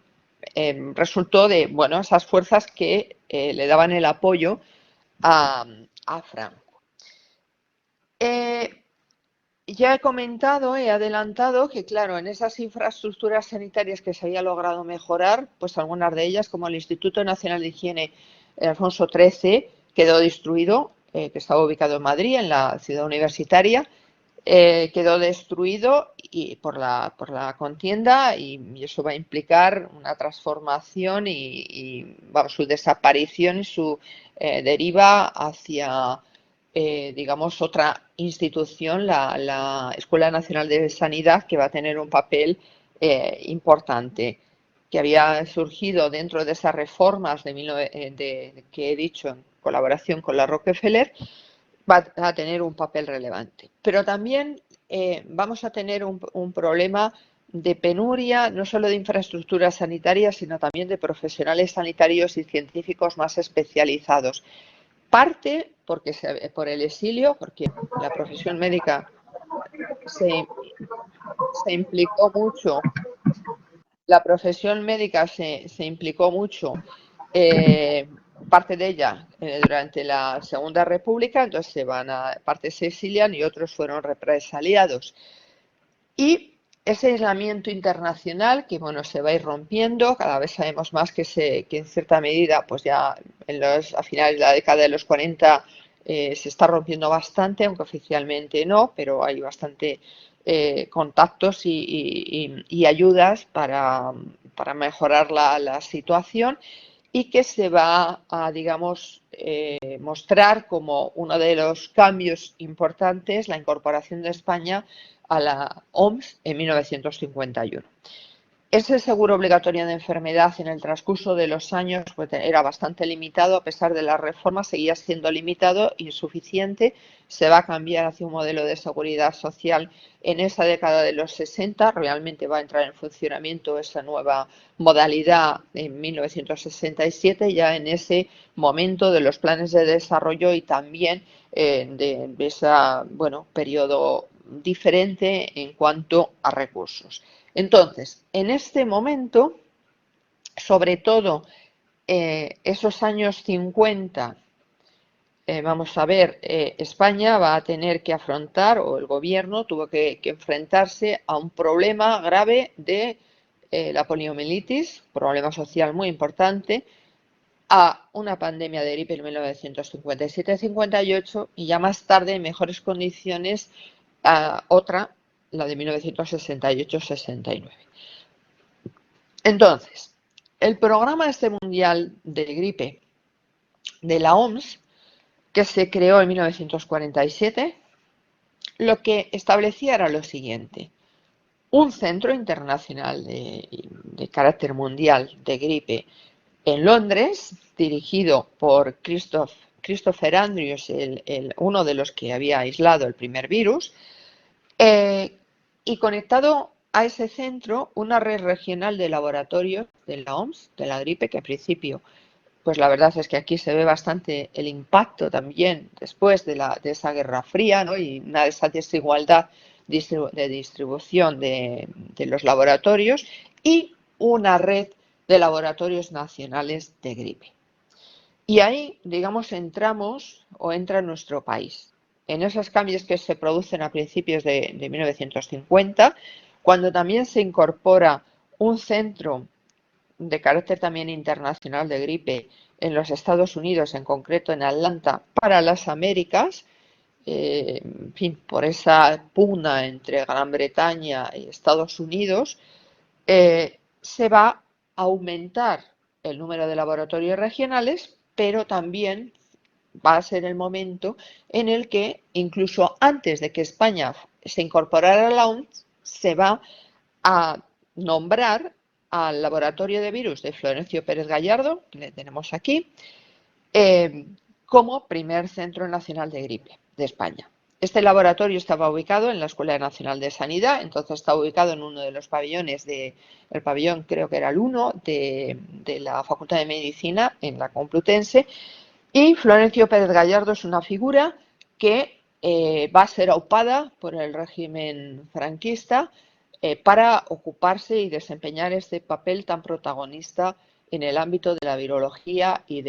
resultó de esas fuerzas que le daban el apoyo a Franco. Ya he comentado, he adelantado que, claro, en esas infraestructuras sanitarias que se había logrado mejorar, pues algunas de ellas, como el Instituto Nacional de Higiene Alfonso XIII, quedó destruido, que estaba ubicado en Madrid, en la ciudad universitaria. Quedó destruido por la contienda y eso va a implicar una transformación y su desaparición y su deriva hacia, digamos, otra institución, la Escuela Nacional de Sanidad, que va a tener un papel importante, que había surgido dentro de esas reformas que he dicho en colaboración con la Rockefeller. Va a tener un papel relevante. Pero también vamos a tener un problema de penuria, no solo de infraestructuras sanitarias, sino también de profesionales sanitarios y científicos más especializados. Parte por el exilio, porque la profesión médica se implicó mucho, se implicó mucho, parte de ella durante la Segunda República, entonces parte se exilian y otros fueron represaliados. Y ese aislamiento internacional que se va a ir rompiendo, cada vez sabemos más que en cierta medida, pues ya a finales de la década de los 40 se está rompiendo bastante, aunque oficialmente no, pero hay bastante contactos y ayudas para mejorar la situación, y que se va a, digamos, mostrar como uno de los cambios importantes la incorporación de España a la OMS en 1951. Ese seguro obligatorio de enfermedad en el transcurso de los años pues, era bastante limitado, a pesar de las reformas seguía siendo limitado, insuficiente. Se va a cambiar hacia un modelo de seguridad social en esa década de los 60, realmente va a entrar en funcionamiento esa nueva modalidad en 1967, ya en ese momento de los planes de desarrollo y también de ese periodo diferente en cuanto a recursos. Entonces, en este momento, sobre todo esos años 50 vamos a ver, España va a tener que afrontar, o el gobierno tuvo que enfrentarse a un problema grave de la poliomielitis, problema social muy importante, a una pandemia de gripe en 1957-58 y ya más tarde, en mejores condiciones, a otra, la de 1968-69. Entonces, el programa mundial de gripe de la OMS, que se creó en 1947, lo que establecía era lo siguiente: un centro internacional de carácter mundial de gripe en Londres, dirigido por Christopher Andrews, uno de los que había aislado el primer virus, y conectado a ese centro una red regional de laboratorios de la OMS, de la gripe, que al principio, pues la verdad es que aquí se ve bastante el impacto también después de esa Guerra Fría, ¿no? Y una de esa desigualdad de distribución de los laboratorios, y una red de laboratorios nacionales de gripe. Y ahí, digamos, entra nuestro país, en esos cambios que se producen a principios de 1950, cuando también se incorpora un centro de carácter también internacional de gripe en los Estados Unidos, en concreto en Atlanta, para las Américas, en fin, por esa pugna entre Gran Bretaña y Estados Unidos, se va a aumentar el número de laboratorios regionales, pero también va a ser el momento en el que, incluso antes de que España se incorporara a la OMS, se va a nombrar al laboratorio de virus de Florencio Pérez Gallardo, que le tenemos aquí, como primer centro nacional de gripe de España. Este laboratorio estaba ubicado en la Escuela Nacional de Sanidad, entonces estaba ubicado en uno de los pabellones, el pabellón creo que era el 1 de la Facultad de Medicina en la Complutense, y Florencio Pérez Gallardo es una figura que va a ser aupada por el régimen franquista para ocuparse y desempeñar este papel tan protagonista en el ámbito de la virología y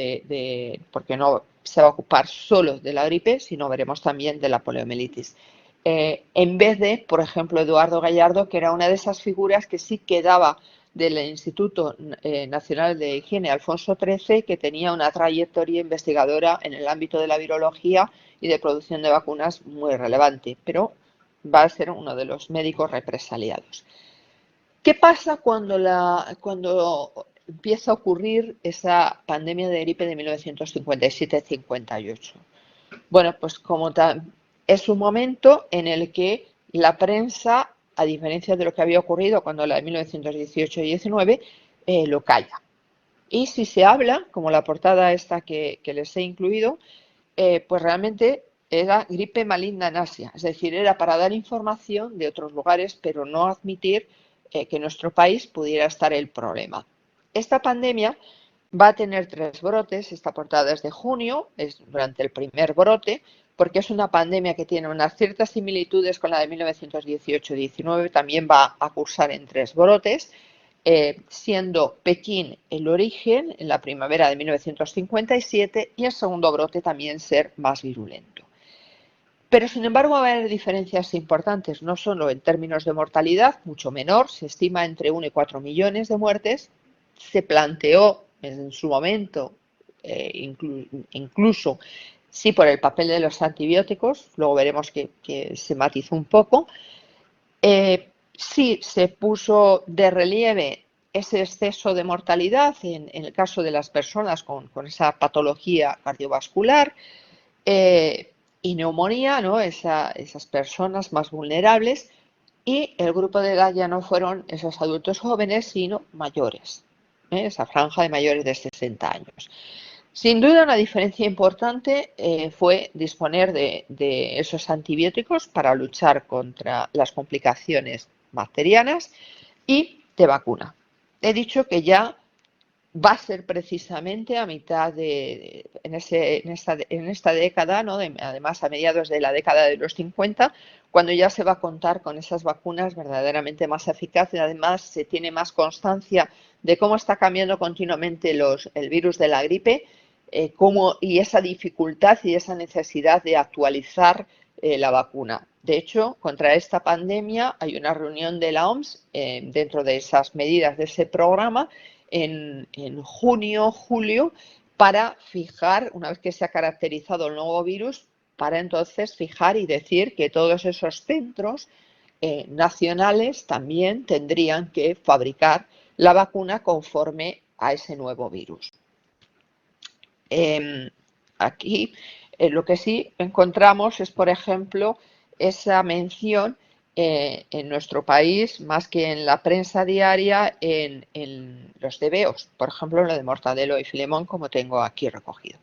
porque no se va a ocupar solo de la gripe, sino veremos también de la poliomielitis. En vez de, por ejemplo, Eduardo Gallardo, que era una de esas figuras que sí quedaba del Instituto Nacional de Higiene Alfonso XIII, que tenía una trayectoria investigadora en el ámbito de la virología y de producción de vacunas muy relevante, pero va a ser uno de los médicos represaliados. ¿Qué pasa cuando empieza a ocurrir esa pandemia de gripe de 1957-58? Bueno, pues es un momento en el que la prensa, a diferencia de lo que había ocurrido cuando la de 1918 y 19, lo calla. Y si se habla, como la portada esta que les he incluido, pues realmente era gripe maligna en Asia, es decir, era para dar información de otros lugares, pero no admitir que en nuestro país pudiera estar el problema. Esta pandemia va a tener 3 brotes, esta portada es de junio, es durante el primer brote, porque es una pandemia que tiene unas ciertas similitudes con la de 1918-19, también va a cursar en 3 brotes, siendo Pekín el origen en la primavera de 1957 y el segundo brote también ser más virulento. Pero, sin embargo, va a haber diferencias importantes, no solo en términos de mortalidad, mucho menor, se estima entre 1 y 4 millones de muertes. Se planteó en su momento, incluso sí por el papel de los antibióticos, luego veremos que se matizó un poco. Sí se puso de relieve ese exceso de mortalidad en el caso de las personas con esa patología cardiovascular, y neumonía, ¿no? Esas personas más vulnerables, y el grupo de edad ya no fueron esos adultos jóvenes, sino mayores, esa franja de mayores de 60 años. Sin duda, una diferencia importante fue disponer de esos antibióticos para luchar contra las complicaciones bacterianas y de vacuna. He dicho que ya va a ser precisamente a mitad en esta década, ¿no? Además a mediados de la década de los 50, cuando ya se va a contar con esas vacunas verdaderamente más eficaces. Además, se tiene más constancia de cómo está cambiando continuamente el virus de la gripe, y esa dificultad y esa necesidad de actualizar la vacuna. De hecho, contra esta pandemia hay una reunión de la OMS dentro de esas medidas de ese programa en junio, julio, para fijar, una vez que se ha caracterizado el nuevo virus, para entonces fijar y decir que todos esos centros nacionales también tendrían que fabricar la vacuna conforme a ese nuevo virus. Aquí lo que sí encontramos es, por ejemplo, esa mención en nuestro país, más que en la prensa diaria, en los tebeos, por ejemplo, lo de Mortadelo y Filemón, como tengo aquí recogido.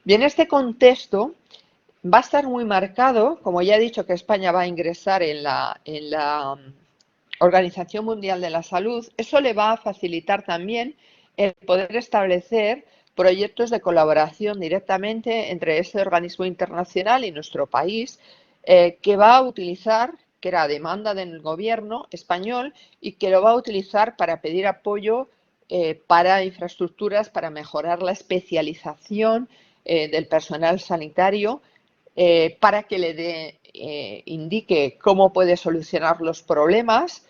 Bien, este contexto va a estar muy marcado, como ya he dicho que España va a ingresar en la Organización Mundial de la Salud, eso le va a facilitar también el poder establecer proyectos de colaboración directamente entre ese organismo internacional y nuestro país, que va a utilizar, que era demanda del gobierno español, y que lo va a utilizar para pedir apoyo para infraestructuras, para mejorar la especialización del personal sanitario, para que le indique cómo puede solucionar los problemas.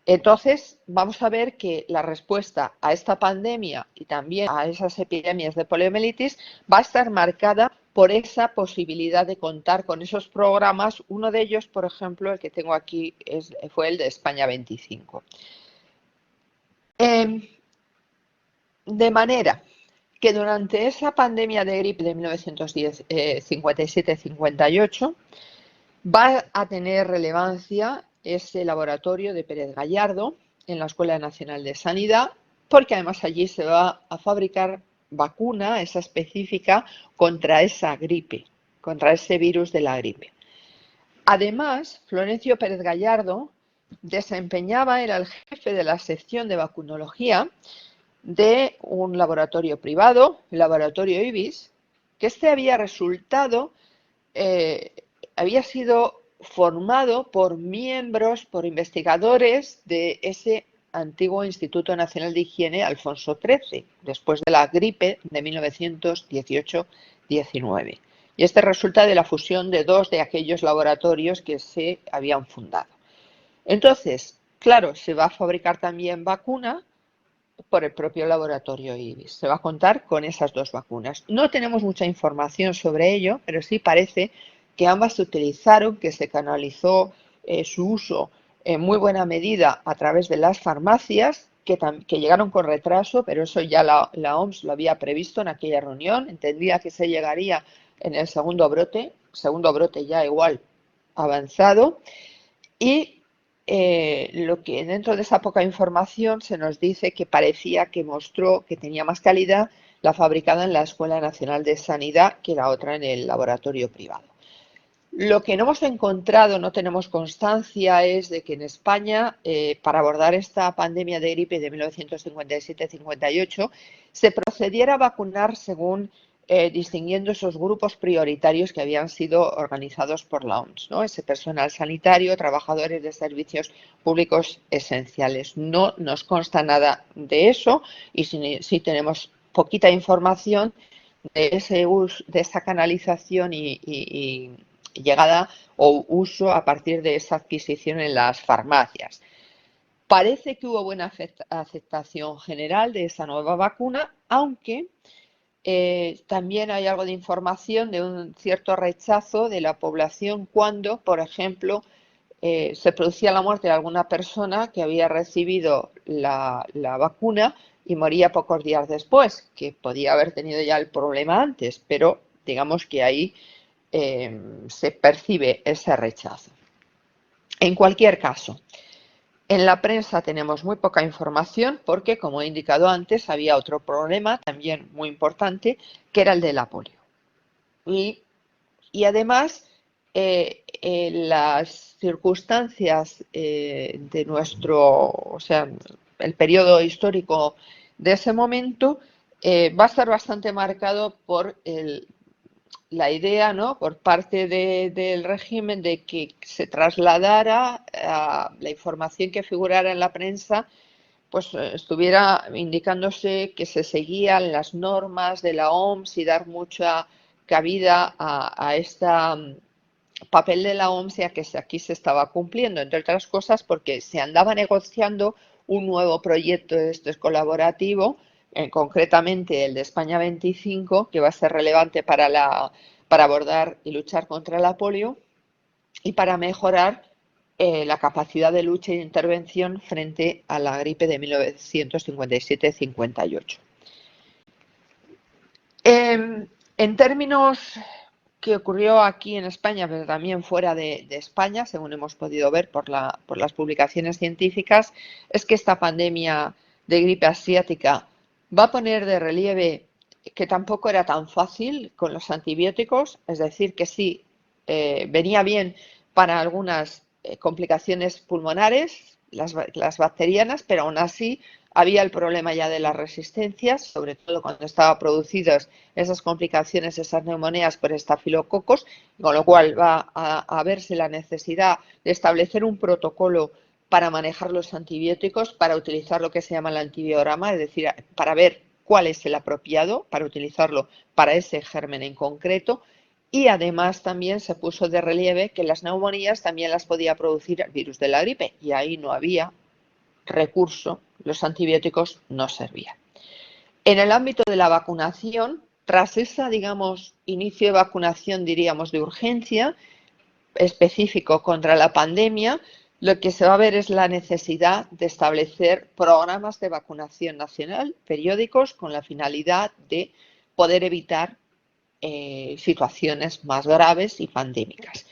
Entonces, vamos a ver que la respuesta a esta pandemia y también a esas epidemias de poliomielitis va a estar marcada por esa posibilidad de contar con esos programas. Uno de ellos, por ejemplo, el que tengo aquí, fue el de España 25. De manera que durante esa pandemia de gripe de 1957-58 va a tener relevancia ese laboratorio de Pérez Gallardo en la Escuela Nacional de Sanidad, porque además allí se va a fabricar vacuna, esa específica, contra esa gripe, contra ese virus de la gripe. Además, Florencio Pérez Gallardo era el jefe de la sección de vacunología de un laboratorio privado, el laboratorio IBIS, que había sido formado por miembros, por investigadores de ese antiguo Instituto Nacional de Higiene Alfonso XIII, después de la gripe de 1918-19. Y este resulta de la fusión de dos de aquellos laboratorios que se habían fundado. Entonces, claro, se va a fabricar también vacuna por el propio laboratorio IBIS. Se va a contar con esas dos vacunas. No tenemos mucha información sobre ello, pero sí parece que ambas se utilizaron, que se canalizó su uso en muy buena medida a través de las farmacias, que llegaron con retraso, pero eso ya la OMS lo había previsto en aquella reunión. Entendía que se llegaría en el segundo brote ya igual avanzado, y lo que dentro de esa poca información se nos dice que parecía que mostró que tenía más calidad la fabricada en la Escuela Nacional de Sanidad que la otra en el laboratorio privado. Lo que no hemos encontrado, no tenemos constancia, es de que en España, para abordar esta pandemia de gripe de 1957-58, se procediera a vacunar según distinguiendo esos grupos prioritarios que habían sido organizados por la OMS, ¿no? Ese personal sanitario, trabajadores de servicios públicos esenciales. No nos consta nada de eso, y sí tenemos poquita información de esa canalización y llegada o uso a partir de esa adquisición en las farmacias. Parece que hubo buena aceptación general de esa nueva vacuna, aunque también hay algo de información de un cierto rechazo de la población cuando, por ejemplo, se producía la muerte de alguna persona que había recibido la vacuna y moría pocos días después, que podía haber tenido ya el problema antes, pero digamos que ahí se percibe ese rechazo. En cualquier caso, en la prensa tenemos muy poca información porque, como he indicado antes, había otro problema también muy importante, que era el de la polio. Y además, las circunstancias de el periodo histórico de ese momento va a estar bastante marcado por la idea, ¿no?, por parte del régimen de que se trasladara la información que figurara en la prensa pues estuviera indicándose que se seguían las normas de la OMS y dar mucha cabida a este papel de la OMS, ya que aquí se estaba cumpliendo, entre otras cosas porque se andaba negociando un nuevo proyecto colaborativo, concretamente el de España 25, que va a ser relevante para abordar y luchar contra la polio y para mejorar la capacidad de lucha e intervención frente a la gripe de 1957-58. En términos que ocurrió aquí en España, pero también fuera de España, según hemos podido ver por las publicaciones científicas, es que esta pandemia de gripe asiática va a poner de relieve que tampoco era tan fácil con los antibióticos, es decir, que sí, venía bien para algunas complicaciones pulmonares, las bacterianas, pero aún así había el problema ya de las resistencias, sobre todo cuando estaban producidas esas complicaciones, esas neumonías por estafilococos, con lo cual va a verse la necesidad de establecer un protocolo para manejar los antibióticos, para utilizar lo que se llama el antibiograma, es decir, para ver cuál es el apropiado para utilizarlo para ese germen en concreto. Y además también se puso de relieve que las neumonías también las podía producir el virus de la gripe y ahí no había recurso, los antibióticos no servían. En el ámbito de la vacunación, tras ese, digamos, inicio de vacunación, diríamos, de urgencia, específico contra la pandemia, lo que se va a ver es la necesidad de establecer programas de vacunación nacional, periódicos, con la finalidad de poder evitar situaciones más graves y pandémicas.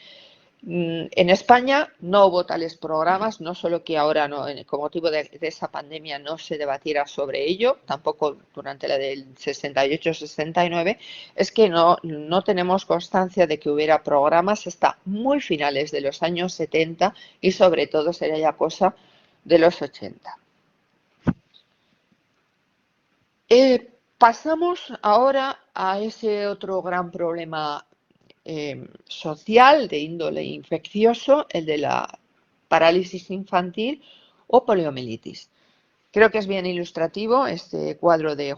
En España no hubo tales programas, no solo que ahora no, con motivo de esa pandemia no se debatiera sobre ello, tampoco durante la del 68-69, es que no tenemos constancia de que hubiera programas hasta muy finales de los años 70 y sobre todo sería ya cosa de los 80. Pasamos ahora a ese otro gran problema social de índole infeccioso, el de la parálisis infantil o poliomielitis. Creo que es bien ilustrativo este cuadro de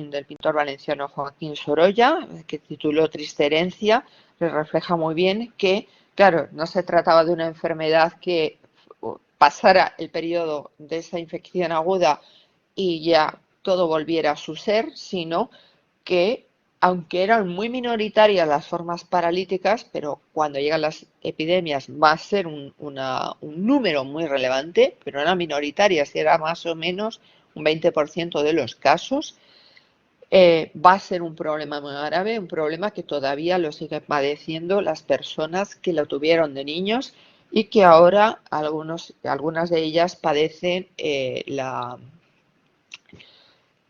del pintor valenciano Joaquín Sorolla, que tituló Triste herencia, que refleja muy bien que, claro, no se trataba de una enfermedad que pasara el periodo de esa infección aguda y ya todo volviera a su ser, sino que, aunque eran muy minoritarias las formas paralíticas, pero cuando llegan las epidemias va a ser un número muy relevante, pero eran minoritarias y era más o menos un 20% de los casos, va a ser un problema muy grave, un problema que todavía lo siguen padeciendo las personas que lo tuvieron de niños y que ahora algunas de ellas padecen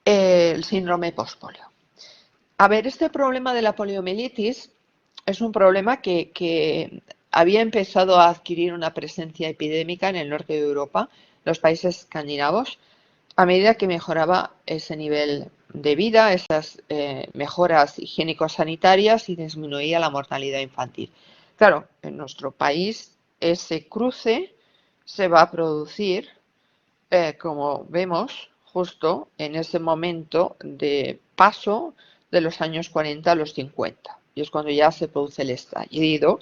el síndrome postpolio. A ver, este problema de la poliomielitis es un problema que había empezado a adquirir una presencia epidémica en el norte de Europa, los países escandinavos, a medida que mejoraba ese nivel de vida, esas mejoras higiénico-sanitarias y disminuía la mortalidad infantil. Claro, en nuestro país ese cruce se va a producir, como vemos, justo en ese momento de paso de los años 40 a los 50. Y es cuando ya se produce el estallido,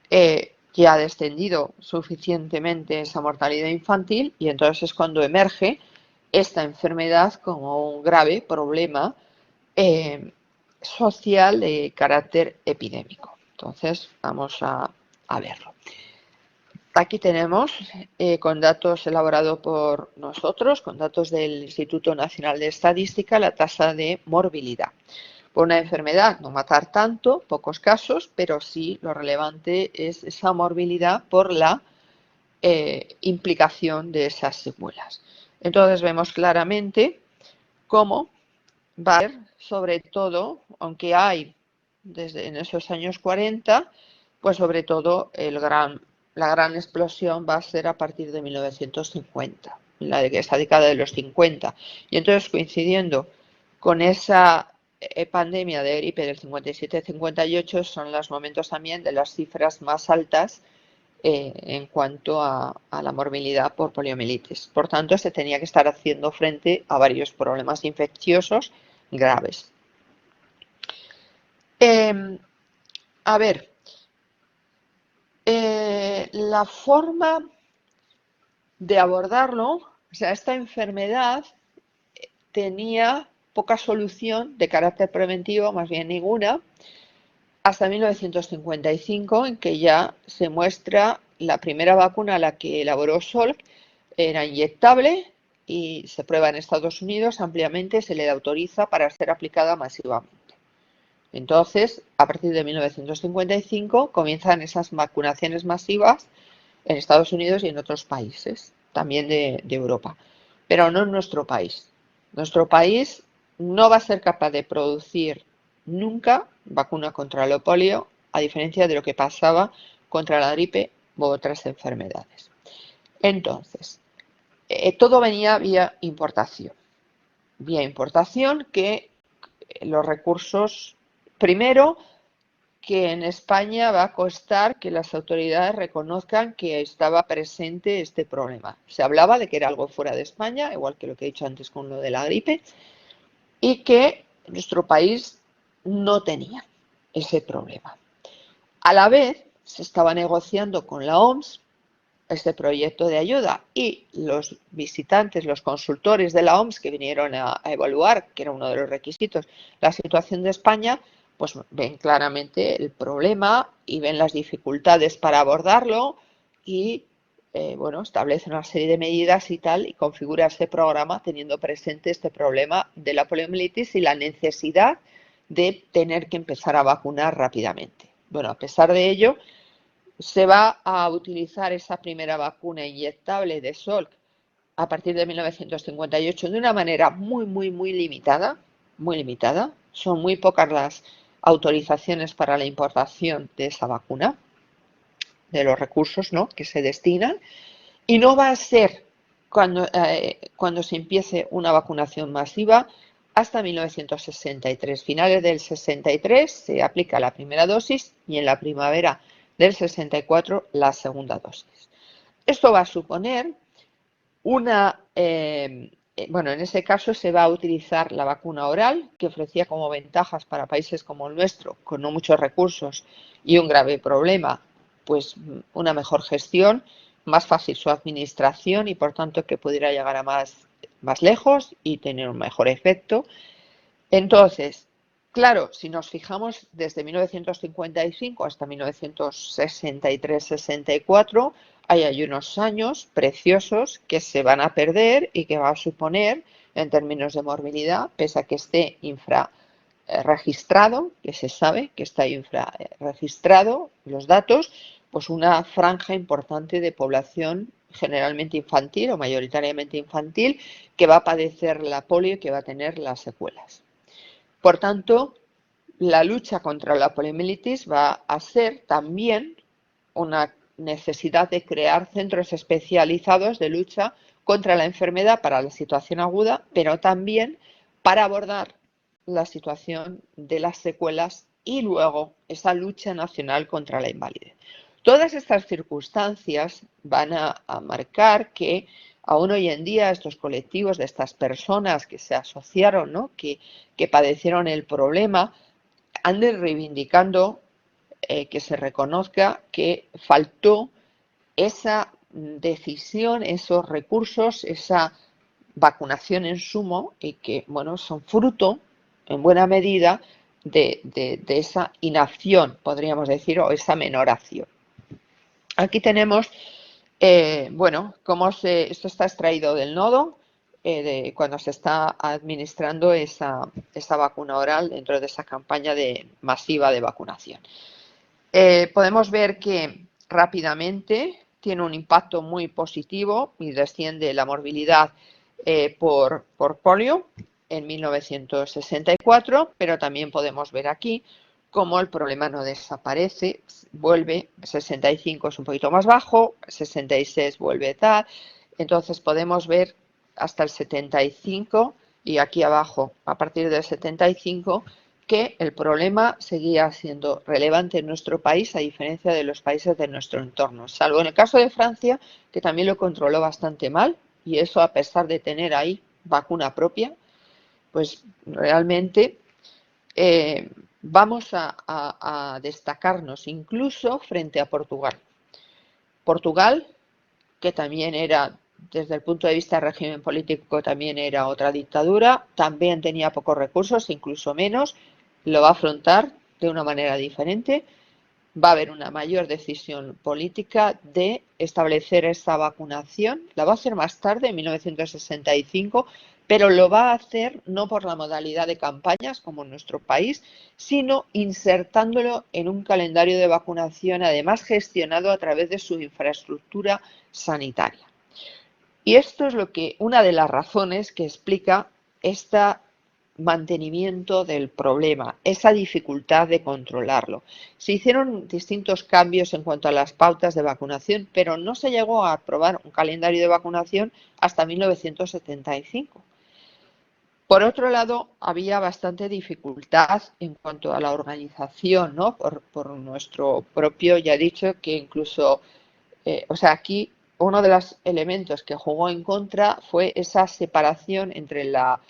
que ha descendido suficientemente esa mortalidad infantil y entonces es cuando emerge esta enfermedad como un grave problema social de carácter epidémico. Entonces vamos a verlo. Aquí tenemos con datos elaborados por nosotros, con datos del Instituto Nacional de Estadística, la tasa de morbilidad. Por una enfermedad no matar tanto, pocos casos, pero sí lo relevante es esa morbilidad por la implicación de esas secuelas. Entonces vemos claramente cómo va a haber, sobre todo, aunque hay desde en esos años 40, pues sobre todo la gran explosión va a ser a partir de 1950, esa década de los 50. Y entonces coincidiendo con esa pandemia de gripe del 57-58 son los momentos también de las cifras más altas en cuanto a la morbilidad por poliomielitis. Por tanto, se tenía que estar haciendo frente a varios problemas infecciosos graves. A ver, la forma de abordarlo, o sea, esta enfermedad tenía poca solución de carácter preventivo, más bien ninguna, hasta 1955, en que ya se muestra la primera vacuna a la que elaboró Salk, era inyectable y se prueba en Estados Unidos ampliamente, se le autoriza para ser aplicada masivamente. Entonces, a partir de 1955 comienzan esas vacunaciones masivas en Estados Unidos y en otros países, también de Europa, pero no en nuestro país. Nuestro país no va a ser capaz de producir nunca vacuna contra el polio, a diferencia de lo que pasaba contra la gripe u otras enfermedades. Entonces, todo venía vía importación. Vía importación que los recursos, primero, que en España va a costar que las autoridades reconozcan que estaba presente este problema. Se hablaba de que era algo fuera de España, igual que lo que he dicho antes con lo de la gripe, y que nuestro país no tenía ese problema. A la vez, se estaba negociando con la OMS este proyecto de ayuda y los visitantes, los consultores de la OMS que vinieron a evaluar, que era uno de los requisitos, la situación de España, pues ven claramente el problema y ven las dificultades para abordarlo y bueno, establece una serie de medidas y tal y configura este programa teniendo presente este problema de la poliomielitis y la necesidad de tener que empezar a vacunar rápidamente. Bueno, a pesar de ello, se va a utilizar esa primera vacuna inyectable de Salk a partir de 1958 de una manera muy limitada, muy limitada. Son muy pocas las autorizaciones para la importación de esa vacuna, de los recursos, ¿no?, que se destinan, y no va a ser cuando se empiece una vacunación masiva hasta 1963. Finales del 63 se aplica la primera dosis y en la primavera del 64 la segunda dosis. Esto va a suponer bueno, en ese caso se va a utilizar la vacuna oral, que ofrecía como ventajas para países como el nuestro, con no muchos recursos y un grave problema, pues una mejor gestión, más fácil su administración y por tanto que pudiera llegar a más lejos y tener un mejor efecto. Entonces, claro, si nos fijamos desde 1955 hasta 1963-64, hay unos años preciosos que se van a perder y que va a suponer, en términos de morbilidad, pese a que esté infrarregistrado, que se sabe que está infrarregistrado los datos, pues una franja importante de población generalmente infantil o mayoritariamente infantil que va a padecer la polio y que va a tener las secuelas. Por tanto, la lucha contra la poliomielitis va a ser también una necesidad de crear centros especializados de lucha contra la enfermedad para la situación aguda, pero también para abordar la situación de las secuelas y luego esa lucha nacional contra la invalidez. Todas estas circunstancias van a marcar que aún hoy en día estos colectivos de estas personas que se asociaron, ¿no?, que padecieron el problema, anden reivindicando que se reconozca que faltó esa decisión, esos recursos, esa vacunación en sumo y que, bueno, son fruto, en buena medida, de esa inacción, podríamos decir, o esa menoración. Aquí tenemos, bueno, esto está extraído del nodo, cuando se está administrando esa vacuna oral dentro de esa campaña masiva de vacunación. Podemos ver que rápidamente tiene un impacto muy positivo y desciende la morbilidad por polio en 1964, pero también podemos ver aquí cómo el problema no desaparece, vuelve, 65 es un poquito más bajo, 66 vuelve tal, entonces podemos ver hasta el 75 y aquí abajo, a partir del 75, que el problema seguía siendo relevante en nuestro país a diferencia de los países de nuestro entorno, salvo en el caso de Francia, que también lo controló bastante mal, y eso a pesar de tener ahí vacuna propia, pues realmente vamos a destacarnos incluso frente a Portugal. Portugal, que también era, desde el punto de vista del régimen político, también era otra dictadura, también tenía pocos recursos, incluso menos, lo va a afrontar de una manera diferente. Va a haber una mayor decisión política de establecer esta vacunación. La va a hacer más tarde, en 1965, pero lo va a hacer no por la modalidad de campañas como en nuestro país, sino insertándolo en un calendario de vacunación, además gestionado a través de su infraestructura sanitaria. Y esto es una de las razones que explica este mantenimiento del problema, esa dificultad de controlarlo. Se hicieron distintos cambios en cuanto a las pautas de vacunación, pero no se llegó a aprobar un calendario de vacunación hasta 1975. Por otro lado, había bastante dificultad en cuanto a la organización, ¿no? Por nuestro propio, ya he dicho que incluso, aquí uno de los elementos que jugó en contra fue esa separación entre la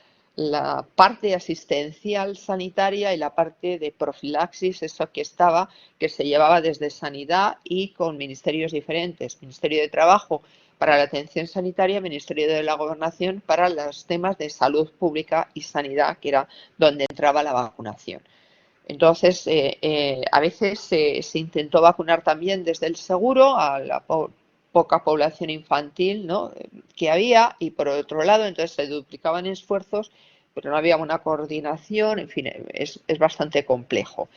parte asistencial sanitaria y la parte de profilaxis, eso que se llevaba desde Sanidad y con ministerios diferentes, Ministerio de Trabajo para la atención sanitaria, Ministerio de la Gobernación para los temas de salud pública y sanidad, que era donde entraba la vacunación. Entonces, a veces se intentó vacunar también desde el seguro a la poca población infantil, ¿no?, que había, y por otro lado, entonces se duplicaban esfuerzos, pero no había una coordinación, en fin, es bastante complejo.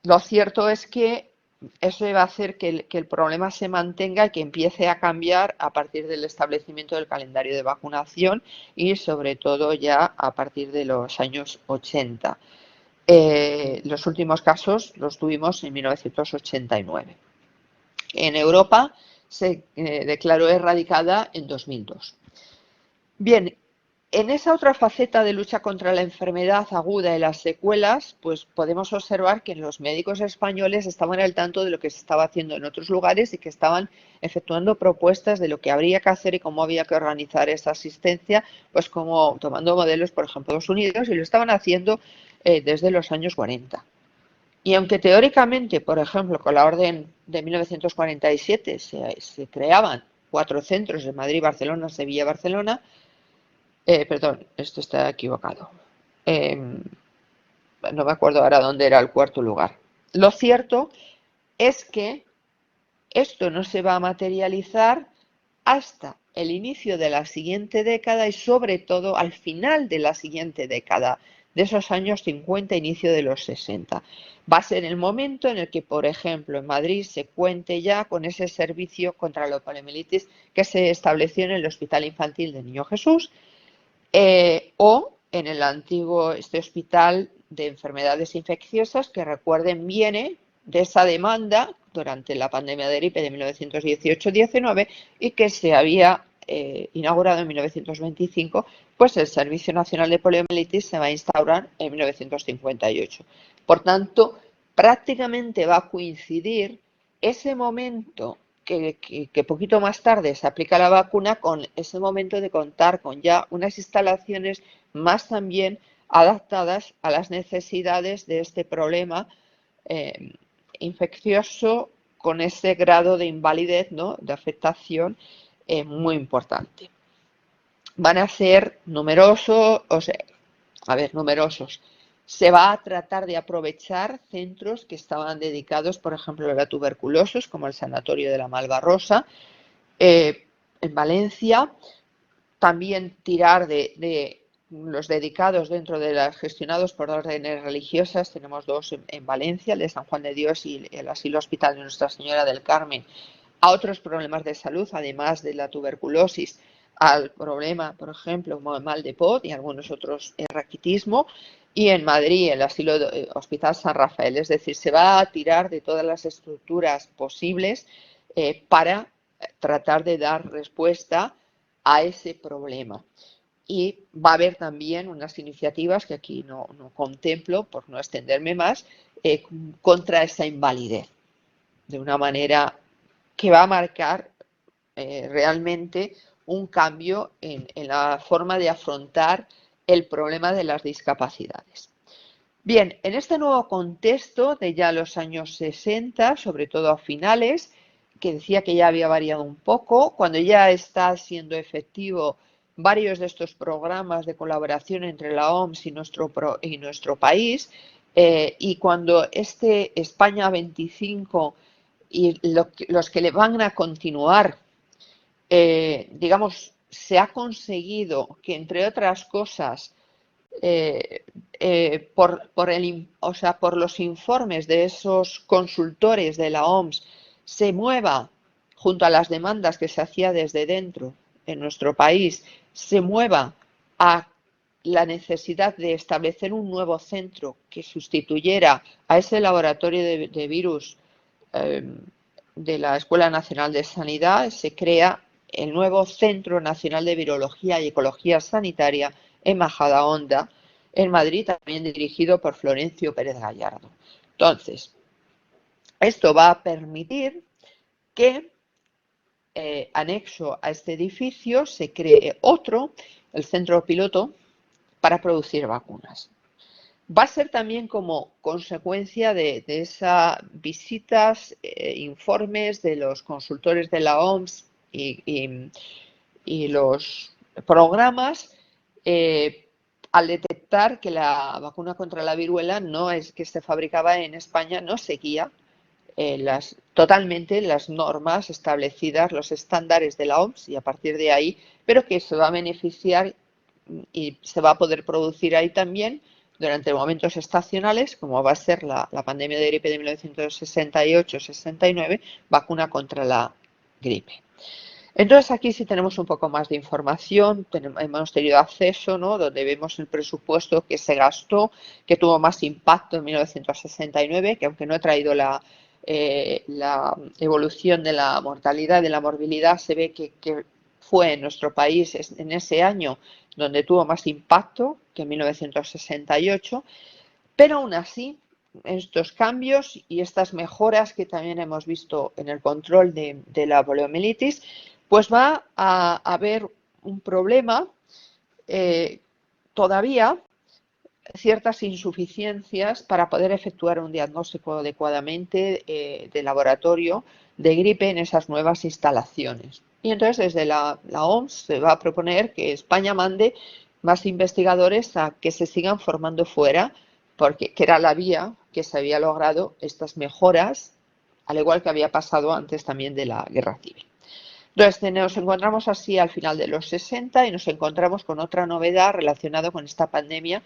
Lo cierto es que eso va a hacer que el problema se mantenga y que empiece a cambiar a partir del establecimiento del calendario de vacunación y sobre todo ya a partir de los años 80. Los últimos casos los tuvimos en 1989. En Europa se declaró erradicada en 2002. Bien, en esa otra faceta de lucha contra la enfermedad aguda y las secuelas, pues podemos observar que los médicos españoles estaban al tanto de lo que se estaba haciendo en otros lugares y que estaban efectuando propuestas de lo que habría que hacer y cómo había que organizar esa asistencia, pues como tomando modelos, por ejemplo, de Estados Unidos, y lo estaban haciendo desde los años 40. Y aunque teóricamente, por ejemplo, con la orden de 1947 se creaban 4 centros en Madrid, Barcelona, Sevilla, Barcelona, perdón, esto está equivocado. No me acuerdo ahora dónde era el cuarto lugar. Lo cierto es que esto no se va a materializar hasta el inicio de la siguiente década y sobre todo al final de la siguiente década, de esos años 50, inicio de los 60. Va a ser el momento en el que, por ejemplo, en Madrid se cuente ya con ese servicio contra la poliomielitis que se estableció en el Hospital Infantil de Niño Jesús, o en el antiguo hospital de enfermedades infecciosas, que recuerden viene de esa demanda durante la pandemia de gripe de 1918-19 y que se había inaugurado en 1925, pues el Servicio Nacional de Poliomielitis se va a instaurar en 1958. Por tanto, prácticamente va a coincidir ese momento que poquito más tarde se aplica la vacuna con ese momento de contar con ya unas instalaciones más también adaptadas a las necesidades de este problema infeccioso con ese grado de invalidez, ¿no?, de afectación muy importante. Van a ser numerosos, numerosos. Se va a tratar de aprovechar centros que estaban dedicados, por ejemplo, a la tuberculosis, como el Sanatorio de la Malvarrosa, en Valencia. También tirar de los dedicados dentro de las gestionados por órdenes religiosas. Tenemos 2 en Valencia, el de San Juan de Dios y el Asilo Hospital de Nuestra Señora del Carmen, a otros problemas de salud, además de la tuberculosis, al problema, por ejemplo, como el mal de Pot y algunos otros, raquitismo, y en Madrid el Asilo Hospital San Rafael. Es decir, se va a tirar de todas las estructuras posibles para tratar de dar respuesta a ese problema. y va a haber también unas iniciativas que aquí no contemplo por no extenderme más, contra esa invalidez, de una manera que va a marcar realmente un cambio en la forma de afrontar el problema de las discapacidades. Bien, en este nuevo contexto de ya los años 60, sobre todo a finales, que decía que ya había variado un poco, cuando ya está siendo efectivo varios de estos programas de colaboración entre la OMS y nuestro país, y cuando este España 25 y los que le van a continuar, digamos, se ha conseguido que, entre otras cosas, por los informes de esos consultores de la OMS, se mueva junto a las demandas que se hacía desde dentro en nuestro país, se mueva a la necesidad de establecer un nuevo centro que sustituyera a ese laboratorio de virus de la Escuela Nacional de Sanidad. Se crea el nuevo Centro Nacional de Virología y Ecología Sanitaria en Majadahonda, en Madrid, también dirigido por Florencio Pérez Gallardo. Entonces, esto va a permitir que, anexo a este edificio, se cree otro, el centro piloto, para producir vacunas. Va a ser también como consecuencia de esas visitas, informes de los consultores de la OMS y los programas, al detectar que la vacuna contra la viruela no es que se fabricaba en España, no seguía totalmente las normas establecidas, los estándares de la OMS, y a partir de ahí, pero que se va a beneficiar y se va a poder producir ahí también durante momentos estacionales, como va a ser la pandemia de gripe de 1968-69, vacuna contra la gripe. Entonces aquí sí tenemos un poco más de información, hemos tenido acceso, ¿no?, donde vemos el presupuesto que se gastó, que tuvo más impacto en 1969, que aunque no he traído la evolución de la mortalidad y de la morbilidad, se ve que fue en nuestro país en ese año donde tuvo más impacto que en 1968, pero aún así estos cambios y estas mejoras que también hemos visto en el control de la poliomielitis, pues va a haber un problema, todavía ciertas insuficiencias para poder efectuar un diagnóstico adecuadamente de laboratorio de gripe en esas nuevas instalaciones. Y entonces desde la OMS se va a proponer que España mande más investigadores a que se sigan formando fuera, porque que era la vía que se había logrado estas mejoras, al igual que había pasado antes también de la guerra civil. Entonces nos encontramos así al final de los 60 y nos encontramos con otra novedad relacionada con esta pandemia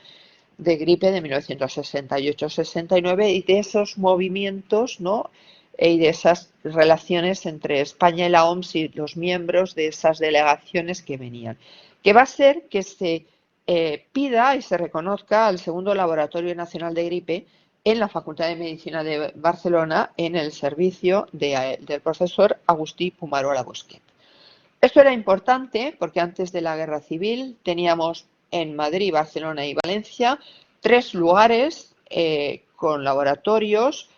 de gripe de 1968-69 y de esos movimientos, ¿no?, y de esas relaciones entre España y la OMS y los miembros de esas delegaciones que venían, que va a ser que se pida y se reconozca al segundo Laboratorio Nacional de Gripe en la Facultad de Medicina de Barcelona, en el servicio del profesor Agustí Pumarola Busquet. Esto era importante porque antes de la Guerra Civil teníamos en Madrid, Barcelona y Valencia 3 lugares con laboratorios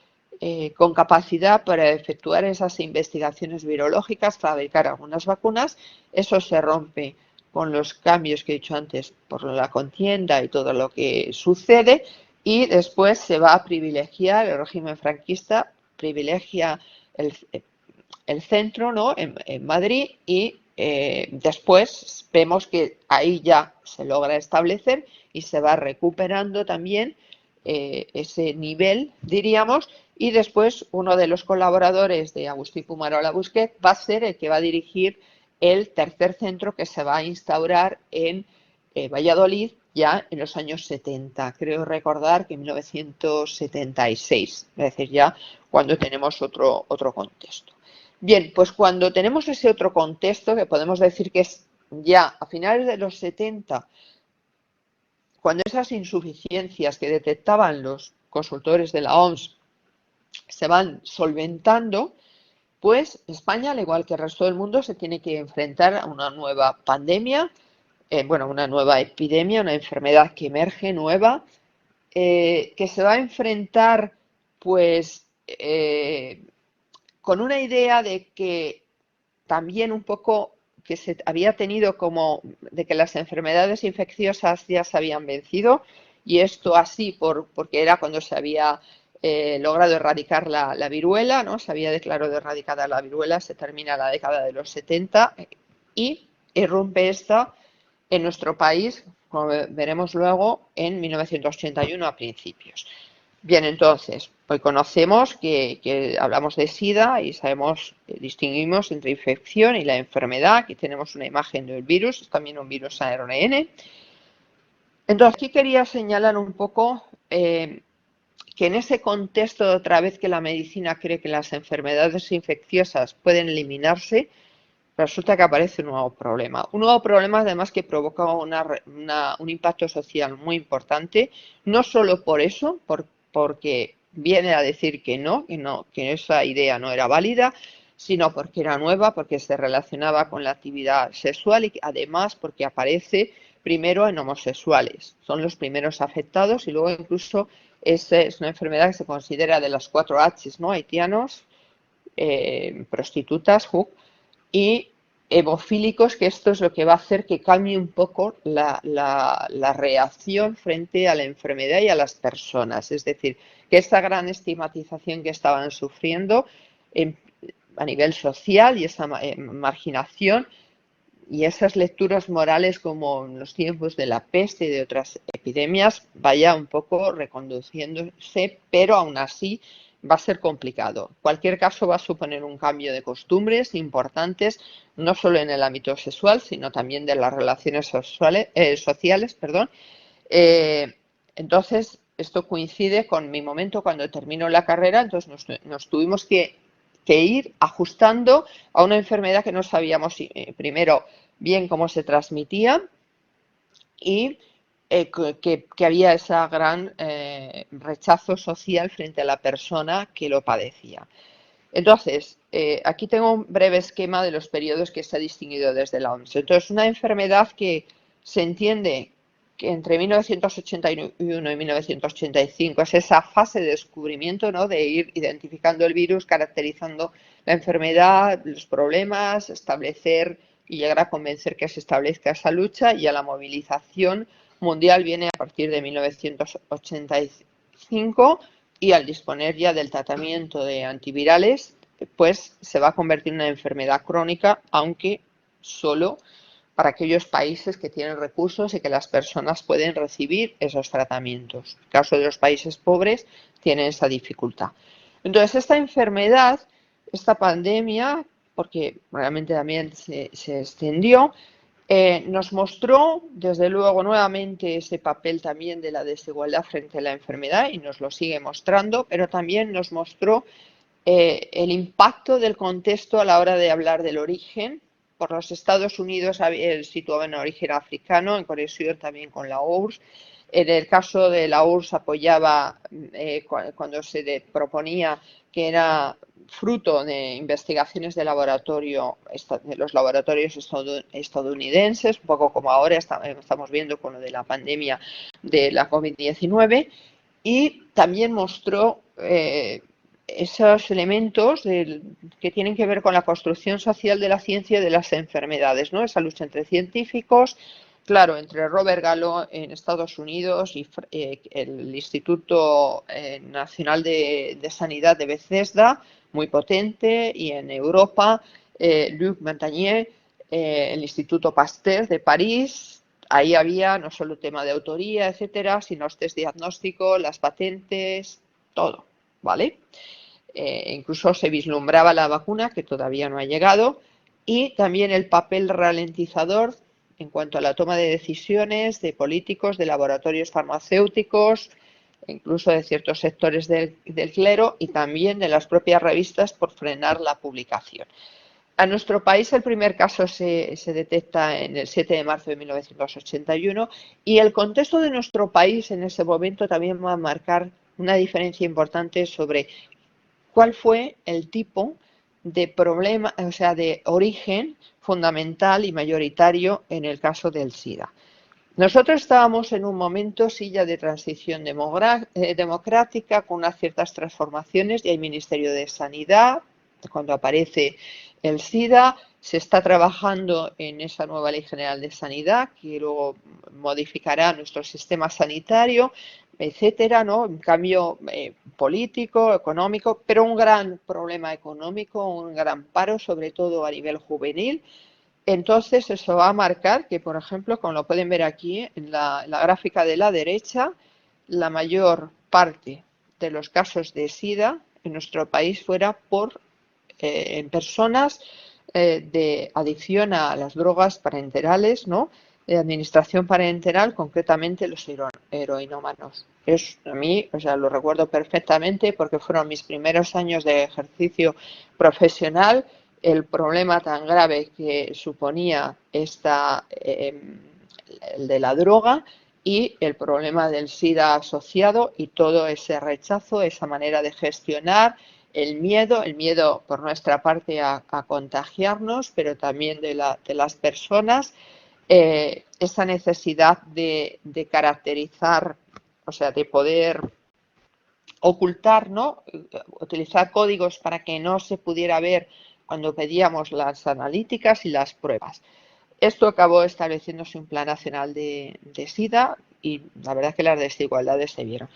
con capacidad para efectuar esas investigaciones virológicas, fabricar algunas vacunas. Eso se rompe con los cambios que he dicho antes por la contienda y todo lo que sucede, y después se va a privilegiar, el régimen franquista privilegia el centro, ¿no?, en Madrid, y después vemos que ahí ya se logra establecer y se va recuperando también ese nivel, diríamos, y después uno de los colaboradores de Agustí Pumarola Busquet va a ser el que va a dirigir el tercer centro que se va a instaurar en Valladolid ya en los años 70, creo recordar que en 1976, es decir, ya cuando tenemos otro contexto. Bien, pues cuando tenemos ese otro contexto, que podemos decir que es ya a finales de los 70, cuando esas insuficiencias que detectaban los consultores de la OMS se van solventando, pues España, al igual que el resto del mundo, se tiene que enfrentar a una nueva pandemia bueno, una nueva epidemia, una enfermedad que emerge nueva, que se va a enfrentar, pues, con una idea de que también un poco que se había tenido como de que las enfermedades infecciosas ya se habían vencido, y esto así porque era cuando se había logrado erradicar la viruela, ¿no? Se había declarado erradicada la viruela, se termina la década de los 70 y irrumpe esta en nuestro país, como veremos luego, en 1981 a principios. Bien, entonces, hoy conocemos que hablamos de SIDA y sabemos, distinguimos entre infección y la enfermedad. Aquí tenemos una imagen del virus, es también un virus ARN. Entonces, aquí quería señalar un poco que en ese contexto, otra vez que la medicina cree que las enfermedades infecciosas pueden eliminarse, resulta que aparece un nuevo problema. Un nuevo problema, además, que provoca un impacto social muy importante, no solo por eso, porque viene a decir que esa idea no era válida, sino porque era nueva, porque se relacionaba con la actividad sexual y además porque aparece primero en homosexuales. Son los primeros afectados y luego incluso es una enfermedad que se considera de las 4 Hs, ¿no? Haitianos, prostitutas, y hemofílicos, que esto es lo que va a hacer que cambie un poco la reacción frente a la enfermedad y a las personas. Es decir, que esta gran estigmatización que estaban sufriendo a nivel social y esa marginación y esas lecturas morales como en los tiempos de la peste y de otras epidemias vaya un poco reconduciéndose, pero aún así va a ser complicado. En cualquier caso va a suponer un cambio de costumbres importantes, no solo en el ámbito sexual, sino también de las relaciones sociales. Perdón. Eh, entonces, esto coincide con mi momento cuando termino la carrera, entonces nos tuvimos que ir ajustando a una enfermedad que no sabíamos primero bien cómo se transmitía y que había ese gran rechazo social frente a la persona que lo padecía. Entonces, aquí tengo un breve esquema de los periodos que se ha distinguido desde la OMS. Entonces, una enfermedad que se entiende que entre 1981 y 1985 es esa fase de descubrimiento, ¿no? De ir identificando el virus, caracterizando la enfermedad, los problemas, establecer y llegar a convencer que se establezca esa lucha, y a la movilización mundial viene a partir de 1985 y al disponer ya del tratamiento de antivirales, pues se va a convertir en una enfermedad crónica, aunque solo para aquellos países que tienen recursos y que las personas pueden recibir esos tratamientos. En el caso de los países pobres, tienen esa dificultad. Entonces, esta enfermedad, esta pandemia, porque realmente también se extendió, nos mostró, desde luego, nuevamente ese papel también de la desigualdad frente a la enfermedad y nos lo sigue mostrando, pero también nos mostró el impacto del contexto a la hora de hablar del origen. Por los Estados Unidos situaba en origen africano, en conexión también con la URSS. En el caso de la URSS apoyaba cuando se proponía que era fruto de investigaciones de laboratorio, de los laboratorios estadounidenses, un poco como ahora estamos viendo con lo de la pandemia de la COVID-19, y también mostró esos elementos que tienen que ver con la construcción social de la ciencia y de las enfermedades, ¿no? Esa lucha entre científicos, claro, entre Robert Gallo en Estados Unidos y el Instituto Nacional de Sanidad de Bethesda, muy potente, y en Europa, Luc Montagnier, el Instituto Pasteur de París. Ahí había no solo tema de autoría, etcétera, sino los test diagnósticos, las patentes, todo, ¿vale? Incluso se vislumbraba la vacuna, que todavía no ha llegado, y también el papel ralentizador en cuanto a la toma de decisiones de políticos, de laboratorios farmacéuticos, incluso de ciertos sectores del clero y también de las propias revistas por frenar la publicación. A nuestro país el primer caso se detecta en el 7 de marzo de 1981 y el contexto de nuestro país en ese momento también va a marcar una diferencia importante sobre cuál fue el tipo de problema, o sea, de origen fundamental y mayoritario en el caso del SIDA. Nosotros estábamos en un momento, sí, ya de transición democrática, con unas ciertas transformaciones, y hay Ministerio de Sanidad, cuando aparece el SIDA, se está trabajando en esa nueva Ley General de Sanidad, que luego modificará nuestro sistema sanitario, etcétera, ¿no? Un cambio político, económico, pero un gran problema económico, un gran paro, sobre todo a nivel juvenil. Entonces, eso va a marcar que, por ejemplo, como lo pueden ver aquí en la gráfica de la derecha, la mayor parte de los casos de SIDA en nuestro país fuera en personas de adicción a las drogas parenterales, ¿no? De administración parenteral, concretamente los heroinómanos. A mí, o sea, lo recuerdo perfectamente porque fueron mis primeros años de ejercicio profesional. El problema tan grave que suponía el de la droga y el problema del SIDA asociado y todo ese rechazo, esa manera de gestionar, el miedo por nuestra parte a contagiarnos, pero también de las personas, esa necesidad de caracterizar, o sea, de poder ocultar, ¿no? Utilizar códigos para que no se pudiera ver cuando pedíamos las analíticas y las pruebas. Esto acabó estableciéndose un plan nacional de SIDA y la verdad es que las desigualdades se vieron.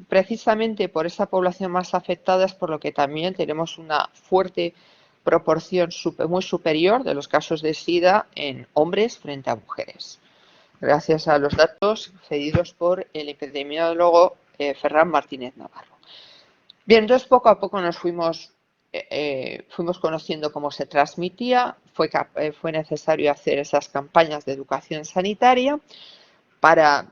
Precisamente por esa población más afectada es por lo que también tenemos una fuerte proporción muy superior de los casos de SIDA en hombres frente a mujeres, gracias a los datos cedidos por el epidemiólogo Ferran Martínez Navarro. Bien, entonces poco a poco nos fuimos conociendo cómo se transmitía, fue necesario hacer esas campañas de educación sanitaria para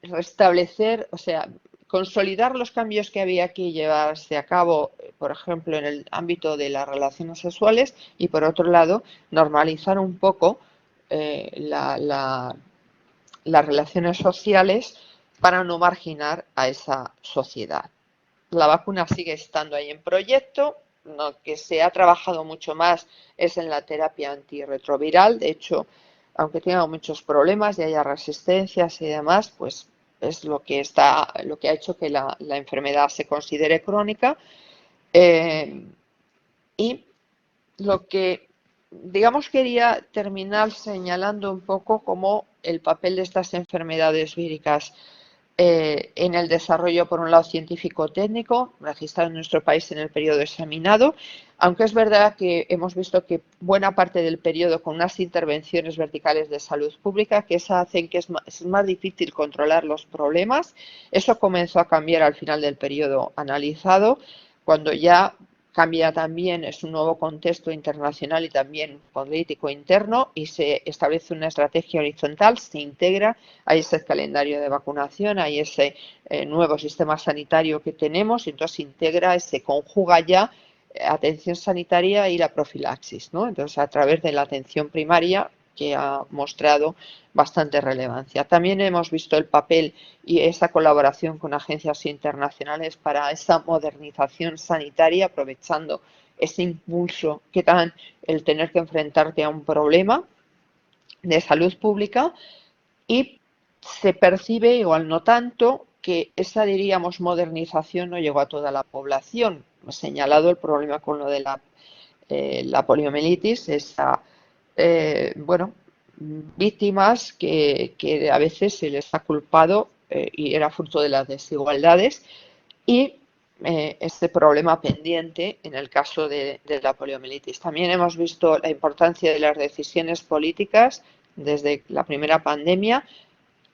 restablecer, o sea, consolidar los cambios que había que llevarse a cabo, por ejemplo, en el ámbito de las relaciones sexuales y, por otro lado, normalizar un poco las relaciones sociales para no marginar a esa sociedad. La vacuna sigue estando ahí en proyecto. Lo que se ha trabajado mucho más es en la terapia antirretroviral. De hecho, aunque tenga muchos problemas y haya resistencias y demás, pues es lo que ha hecho que la enfermedad se considere crónica. Y lo que, digamos, quería terminar señalando un poco como el papel de estas enfermedades víricas en el desarrollo, por un lado, científico-técnico, registrado en nuestro país en el periodo examinado, aunque es verdad que hemos visto que buena parte del periodo con unas intervenciones verticales de salud pública que hacen que es más difícil controlar los problemas. Eso comenzó a cambiar al final del periodo analizado, cuando ya cambia también, es un nuevo contexto internacional y también político interno, y se establece una estrategia horizontal, se integra, hay ese calendario de vacunación, hay ese nuevo sistema sanitario que tenemos, y entonces se integra, se conjuga ya atención sanitaria y la profilaxis, ¿no? Entonces, a través de la atención primaria, que ha mostrado bastante relevancia. También hemos visto el papel y esa colaboración con agencias internacionales para esa modernización sanitaria, aprovechando ese impulso que dan el tener que enfrentarte a un problema de salud pública, y se percibe, igual no tanto, que esa, diríamos, modernización no llegó a toda la población. He señalado el problema con lo de la poliomielitis, bueno, víctimas que a veces se les ha culpado y era fruto de las desigualdades, y este problema pendiente en el caso de la poliomielitis. También hemos visto la importancia de las decisiones políticas desde la primera pandemia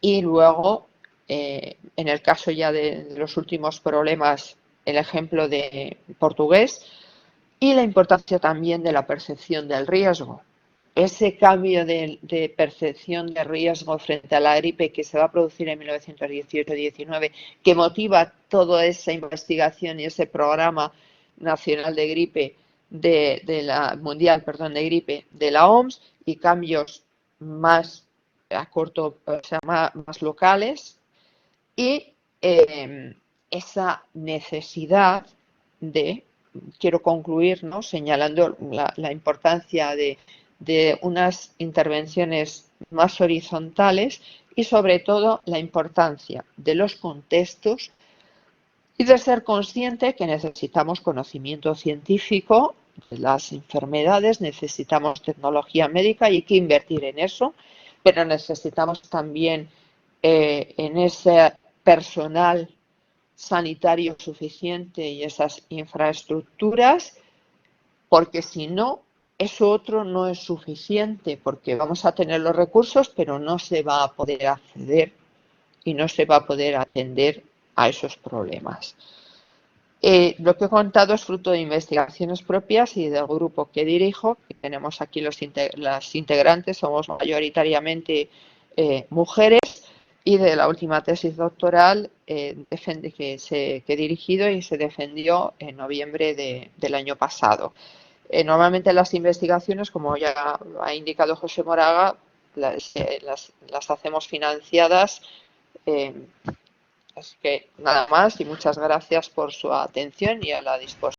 y luego, en el caso ya de los últimos problemas, el ejemplo de portugués, y la importancia también de la percepción del riesgo. Ese cambio de percepción de riesgo frente a la gripe que se va a producir en 1918-19, que motiva toda esa investigación y ese programa nacional de gripe mundial, de gripe de la OMS, y cambios más a corto, o sea, más locales, y esa necesidad de quiero concluir, ¿no?, señalando la importancia de unas intervenciones más horizontales y sobre todo la importancia de los contextos y de ser consciente que necesitamos conocimiento científico de las enfermedades, necesitamos tecnología médica y hay que invertir en eso, pero necesitamos también en ese personal sanitario suficiente y esas infraestructuras, porque si no, eso otro no es suficiente, porque vamos a tener los recursos, pero no se va a poder acceder y no se va a poder atender a esos problemas. Lo que he contado es fruto de investigaciones propias y del grupo que dirijo, que tenemos aquí las integrantes, somos mayoritariamente mujeres, y de la última tesis doctoral que he dirigido y se defendió en noviembre del año pasado. Normalmente las investigaciones, como ya ha indicado José Moraga, las hacemos financiadas. Así que nada más y muchas gracias por su atención y a la disposición.